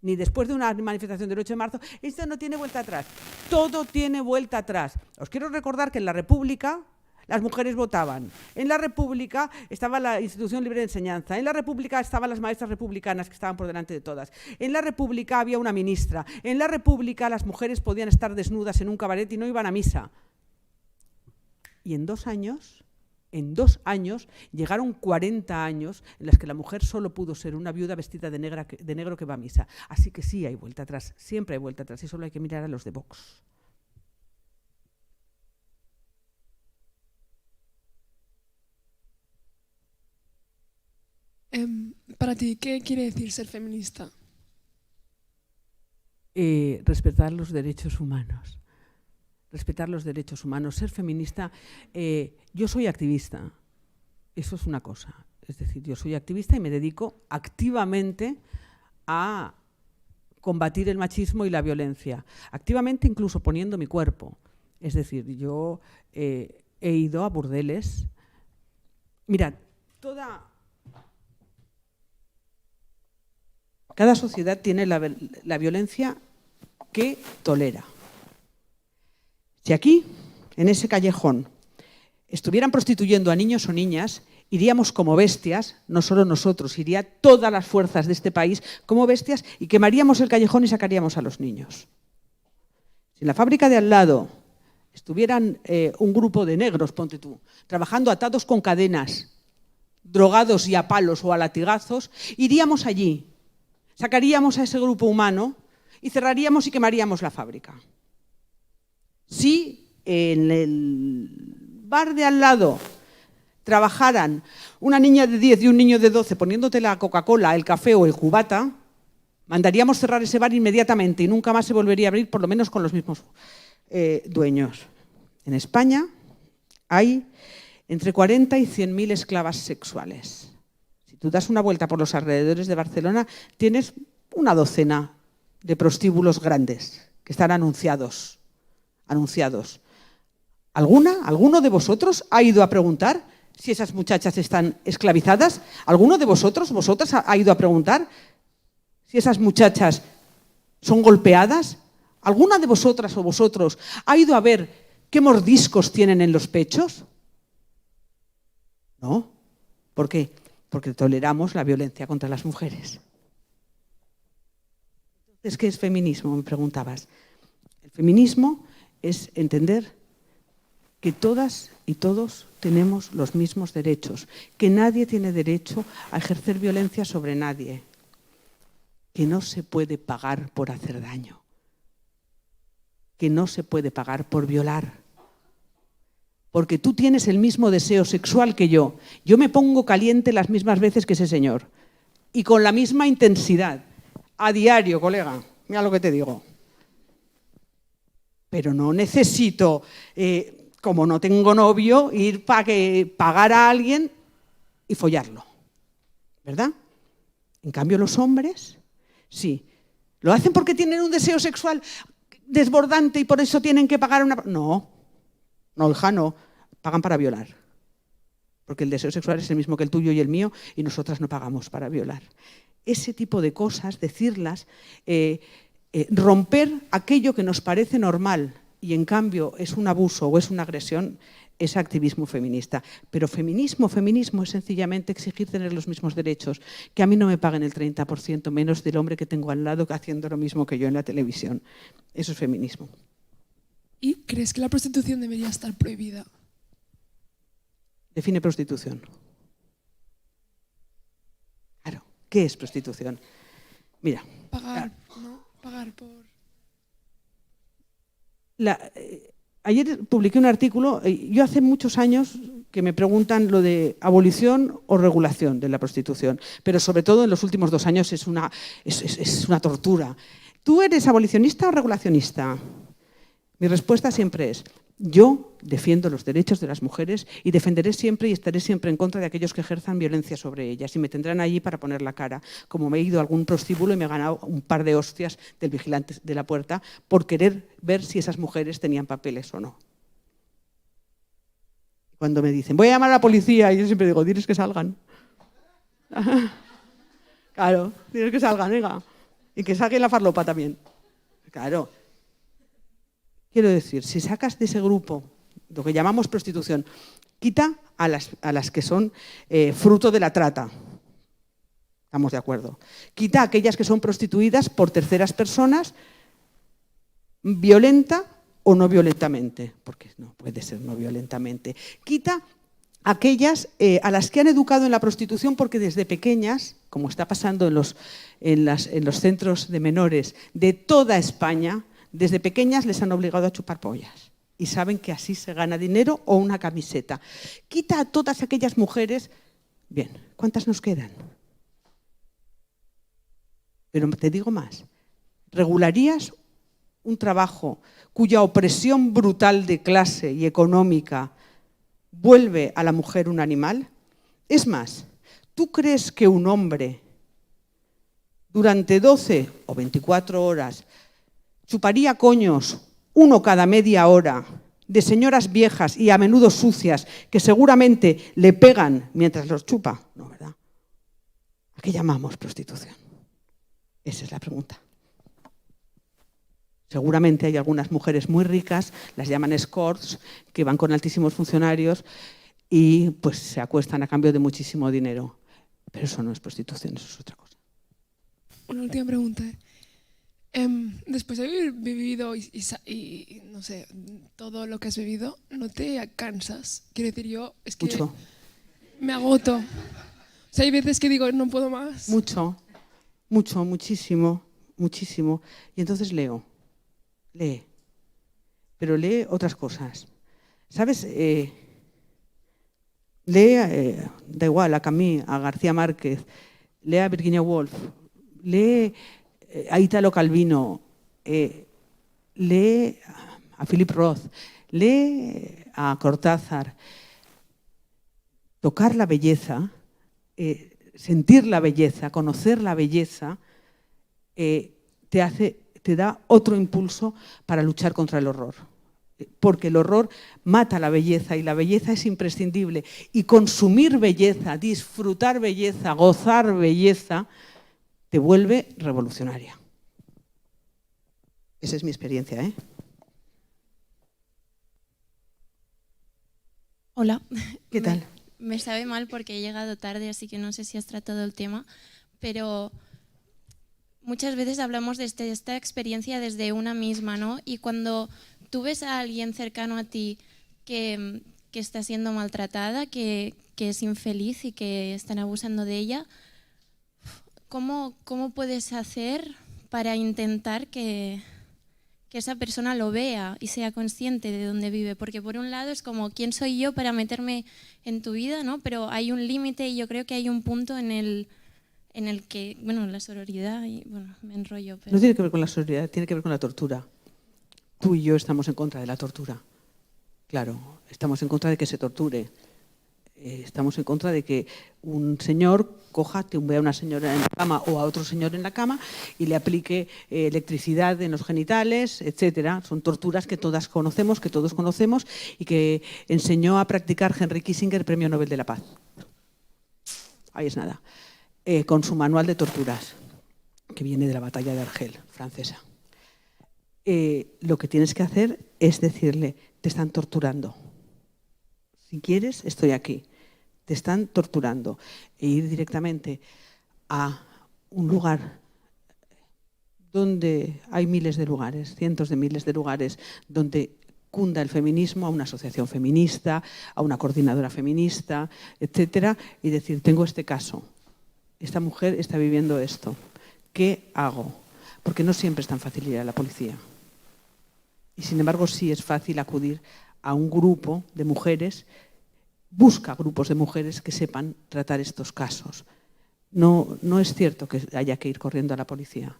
ni después de una manifestación del 8 de marzo, esto no tiene vuelta atrás. Todo tiene vuelta atrás. Os quiero recordar que en la República las mujeres votaban. En la República estaba la Institución Libre de Enseñanza. En la República estaban las maestras republicanas que estaban por delante de todas. En la República había una ministra. En la República las mujeres podían estar desnudas en un cabaret y no iban a misa. Y en 2 años, llegaron 40 años en los que la mujer solo pudo ser una viuda vestida de negro que va a misa. Así que sí hay vuelta atrás, siempre hay vuelta atrás y solo hay que mirar a los de Vox. Para ti, ¿qué quiere decir ser feminista? Respetar los derechos humanos. Respetar los derechos humanos. Ser feminista, yo soy activista, eso es una cosa. Es decir, yo soy activista y me dedico activamente a combatir el machismo y la violencia. Activamente incluso poniendo mi cuerpo. Es decir, yo he ido a burdeles. Mirad, cada sociedad tiene la violencia que tolera. Si aquí, en ese callejón, estuvieran prostituyendo a niños o niñas, iríamos como bestias, no solo nosotros, iría todas las fuerzas de este país como bestias y quemaríamos el callejón y sacaríamos a los niños. Si en la fábrica de al lado estuvieran un grupo de negros, ponte tú, trabajando atados con cadenas, drogados y a palos o a latigazos, iríamos allí, sacaríamos a ese grupo humano y cerraríamos y quemaríamos la fábrica. Si en el bar de al lado trabajaran una niña de 10 y un niño de 12 poniéndote la Coca-Cola, el café o el cubata, mandaríamos cerrar ese bar inmediatamente y nunca más se volvería a abrir, por lo menos con los mismos dueños. En España hay entre 40 y 100.000 esclavas sexuales. Si tú das una vuelta por los alrededores de Barcelona, tienes una docena de prostíbulos grandes que están anunciados. ¿Alguno de vosotros ha ido a preguntar si esas muchachas están esclavizadas? ¿Alguno de vosotras ha ido a preguntar si esas muchachas son golpeadas? ¿Alguna de vosotras o vosotros ha ido a ver qué mordiscos tienen en los pechos? ¿No? ¿Por qué? Porque toleramos la violencia contra las mujeres. Entonces, ¿qué es feminismo? Me preguntabas. El feminismo es entender que todas y todos tenemos los mismos derechos, que nadie tiene derecho a ejercer violencia sobre nadie, que no se puede pagar por hacer daño, que no se puede pagar por violar, porque tú tienes el mismo deseo sexual que yo. Yo me pongo caliente las mismas veces que ese señor y con la misma intensidad, a diario, colega, mira lo que te digo. Pero no necesito, como no tengo novio, ir para pagar a alguien y follarlo, ¿verdad? En cambio, los hombres, sí. ¿Lo hacen porque tienen un deseo sexual desbordante y por eso tienen que pagar una...? No, hija, no. Pagan para violar. Porque el deseo sexual es el mismo que el tuyo y el mío y nosotras no pagamos para violar. Ese tipo de cosas, decirlas... romper aquello que nos parece normal y en cambio es un abuso o es una agresión, es activismo feminista. Pero feminismo es sencillamente exigir tener los mismos derechos, que a mí no me paguen el 30% menos del hombre que tengo al lado haciendo lo mismo que yo en la televisión. Eso es feminismo. ¿Y crees que la prostitución debería estar prohibida? Define prostitución. Claro, ¿qué es prostitución? Mira. Pagar, ¿no? Pagar por... Ayer publiqué un artículo, yo hace muchos años que me preguntan lo de abolición o regulación de la prostitución, pero sobre todo en los últimos 2 años es una tortura. ¿Tú eres abolicionista o regulacionista? Mi respuesta siempre es, yo defiendo los derechos de las mujeres y defenderé siempre y estaré siempre en contra de aquellos que ejerzan violencia sobre ellas y me tendrán allí para poner la cara, como me he ido a algún prostíbulo y me he ganado un par de hostias del vigilante de la puerta por querer ver si esas mujeres tenían papeles o no. Cuando me dicen, voy a llamar a la policía, y yo siempre digo, diles que salgan. Claro, diles que salgan, venga. Y que saquen la farlopa también. Claro. Quiero decir, si sacas de ese grupo lo que llamamos prostitución, quita a las que son fruto de la trata. Estamos de acuerdo. Quita a aquellas que son prostituidas por terceras personas, violenta o no violentamente, porque no puede ser no violentamente. Quita aquellas a las que han educado en la prostitución porque desde pequeñas, como está pasando en los centros de menores de toda España, desde pequeñas les han obligado a chupar pollas y saben que así se gana dinero o una camiseta. Quita a todas aquellas mujeres. Bien, ¿cuántas nos quedan? Pero te digo más, ¿regularías un trabajo cuya opresión brutal de clase y económica vuelve a la mujer un animal? Es más, ¿tú crees que un hombre durante 12 o 24 horas chuparía coños uno cada media hora de señoras viejas y a menudo sucias que seguramente le pegan mientras los chupa? No, ¿verdad? ¿A qué llamamos prostitución? Esa es la pregunta. Seguramente hay algunas mujeres muy ricas, las llaman escorts, que van con altísimos funcionarios y pues se acuestan a cambio de muchísimo dinero. Pero eso no es prostitución, eso es otra cosa. Una última pregunta. Después de haber vivido y no sé, todo lo que has vivido, ¿no te cansas? Quiero decir, yo es que Mucho. me agoto. O sea, hay veces que digo, no puedo más. Mucho, muchísimo. Y entonces lee. Pero lee otras cosas. ¿Sabes? Da igual, a Camus, a García Márquez, lee a Virginia Woolf, lee a Italo Calvino, lee a Philip Roth, lee a Cortázar. Tocar la belleza, sentir la belleza, conocer la belleza, te da otro impulso para luchar contra el horror. Porque el horror mata la belleza y la belleza es imprescindible. Y consumir belleza, disfrutar belleza, gozar belleza, te vuelve revolucionaria. Esa es mi experiencia, ¿eh? Hola. ¿Qué tal? Me sabe mal porque he llegado tarde, así que no sé si has tratado el tema, pero muchas veces hablamos de esta experiencia desde una misma, ¿no? Y cuando tú ves a alguien cercano a ti que está siendo maltratada, que es infeliz y que están abusando de ella, ¿cómo puedes hacer para intentar que esa persona lo vea y sea consciente de dónde vive? Porque por un lado es como, ¿quién soy yo para meterme en tu vida? ¿No? Pero hay un límite y yo creo que hay un punto en el que, bueno, la sororidad, y bueno, me enrollo. Pero... No tiene que ver con la sororidad, tiene que ver con la tortura. Tú y yo estamos en contra de la tortura. Claro, estamos en contra de que se torture. Estamos en contra de que un señor coja, tumbee a una señora en la cama o a otro señor en la cama y le aplique electricidad en los genitales, etcétera. Son torturas que todas conocemos, que todos conocemos y que enseñó a practicar Henry Kissinger, Premio Nobel de la Paz. Ahí es nada. Con su manual de torturas, que viene de la batalla de Argel, francesa. Lo que tienes que hacer es decirle, te están torturando. Si quieres, estoy aquí. Te están torturando. E ir directamente a un lugar donde hay miles de lugares, cientos de miles de lugares, donde cunda el feminismo, a una asociación feminista, a una coordinadora feminista, etcétera, y decir, tengo este caso. Esta mujer está viviendo esto. ¿Qué hago? Porque no siempre es tan fácil ir a la policía. Y sin embargo sí es fácil acudir a un grupo de mujeres, busca grupos de mujeres que sepan tratar estos casos. No es cierto que haya que ir corriendo a la policía,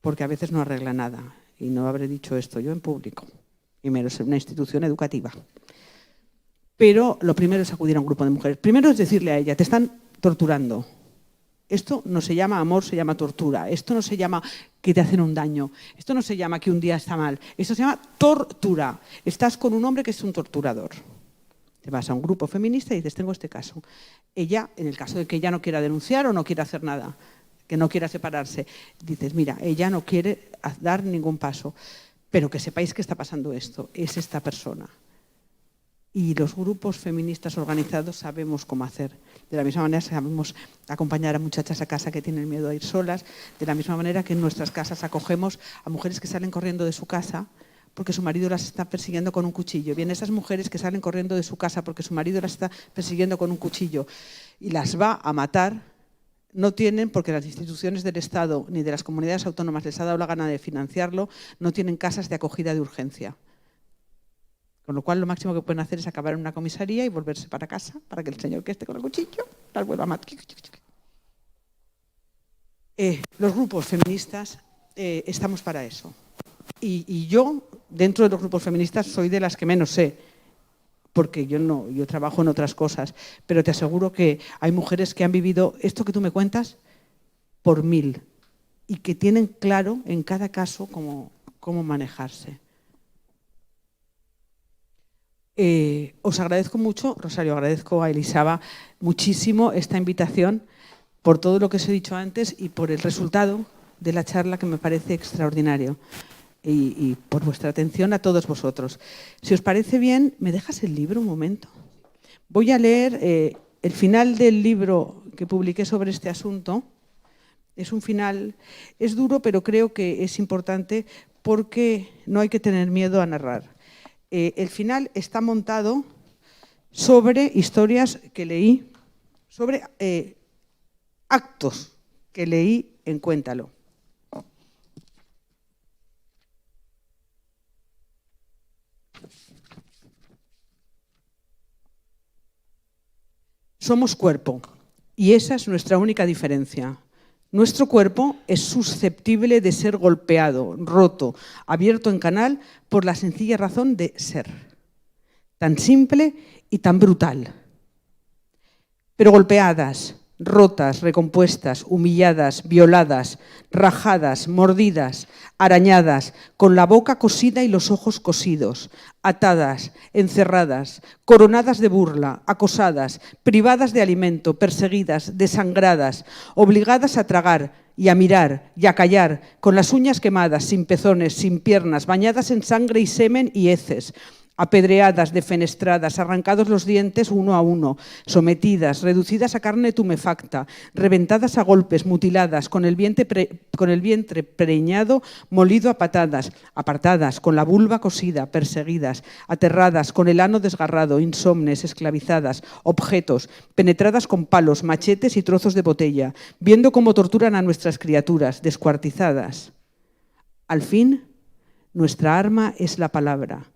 porque a veces no arregla nada. Y no habré dicho esto yo en público, y menos en una institución educativa. Pero lo primero es acudir a un grupo de mujeres. Primero es decirle a ella, te están torturando. Esto no se llama amor, se llama tortura. Esto no se llama que te hacen un daño. Esto no se llama que un día está mal. Esto se llama tortura. Estás con un hombre que es un torturador. Te vas a un grupo feminista y dices, tengo este caso. Ella, en el caso de que ella no quiera denunciar o no quiera hacer nada, que no quiera separarse. Dices, mira, ella no quiere dar ningún paso, pero que sepáis que está pasando esto, es esta persona. Y los grupos feministas organizados sabemos cómo hacer. De la misma manera sabemos acompañar a muchachas a casa que tienen miedo a ir solas, de la misma manera que en nuestras casas acogemos a mujeres que salen corriendo de su casa porque su marido las está persiguiendo con un cuchillo. Bien, esas mujeres que salen corriendo de su casa porque su marido las está persiguiendo con un cuchillo y las va a matar, no tienen, porque las instituciones del Estado ni de las comunidades autónomas les ha dado la gana de financiarlo, no tienen casas de acogida de urgencia. Con lo cual, lo máximo que pueden hacer es acabar en una comisaría y volverse para casa, para que el señor que esté con el cuchillo las vuelva a matar. Los grupos feministas estamos para eso. Y yo, dentro de los grupos feministas, soy de las que menos sé, porque yo trabajo en otras cosas, pero te aseguro que hay mujeres que han vivido esto que tú me cuentas por 1000 y que tienen claro en cada caso cómo manejarse. Os agradezco mucho, Rosario, agradezco a Elisaba muchísimo esta invitación por todo lo que os he dicho antes y por el resultado de la charla que me parece extraordinario y por vuestra atención a todos vosotros. Si os parece bien, ¿me dejas el libro un momento? Voy a leer el final del libro que publiqué sobre este asunto. Es un final, es duro, pero creo que es importante porque no hay que tener miedo a narrar. El final está montado sobre historias que leí, sobre actos que leí en Cuéntalo. Somos cuerpo y esa es nuestra única diferencia. Nuestro cuerpo es susceptible de ser golpeado, roto, abierto en canal por la sencilla razón de ser. Tan simple y tan brutal. Pero golpeadas, rotas, recompuestas, humilladas, violadas, rajadas, mordidas, arañadas, con la boca cosida y los ojos cosidos, atadas, encerradas, coronadas de burla, acosadas, privadas de alimento, perseguidas, desangradas, obligadas a tragar y a mirar y a callar, con las uñas quemadas, sin pezones, sin piernas, bañadas en sangre y semen y heces, apedreadas, defenestradas, arrancados los dientes uno a uno, sometidas, reducidas a carne tumefacta, reventadas a golpes, mutiladas, con el vientre preñado, molido a patadas, apartadas, con la vulva cosida, perseguidas, aterradas, con el ano desgarrado, insomnes, esclavizadas, objetos, penetradas con palos, machetes y trozos de botella, viendo cómo torturan a nuestras criaturas, descuartizadas. Al fin, nuestra arma es la palabra.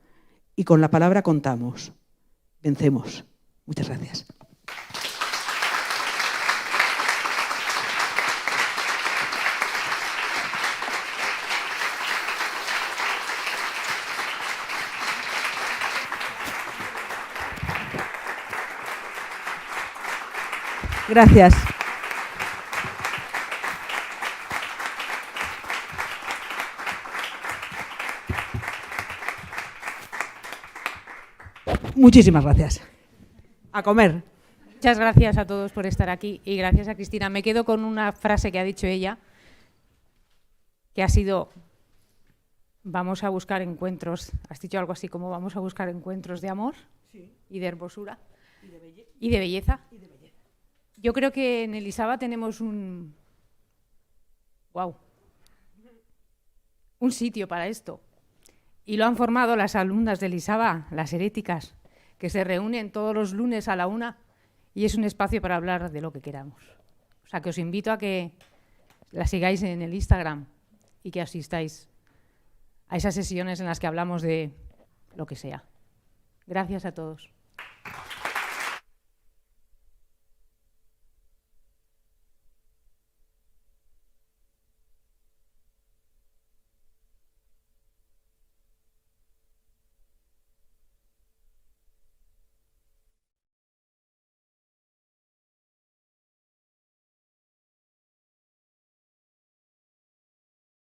Y con la palabra contamos. Vencemos. Muchas gracias. Gracias. Muchísimas gracias. A comer. Muchas gracias a todos por estar aquí y gracias a Cristina. Me quedo con una frase que ha dicho ella, que ha sido, vamos a buscar encuentros, has dicho algo así como vamos a buscar encuentros de amor, sí, y de hermosura y de belleza. Yo creo que en Elisaba tenemos un sitio para esto y lo han formado las alumnas de Elisaba, las heréticas, que se reúnen todos los lunes a la 1 y es un espacio para hablar de lo que queramos. O sea, que os invito a que la sigáis en el Instagram y que asistáis a esas sesiones en las que hablamos de lo que sea. Gracias a todos.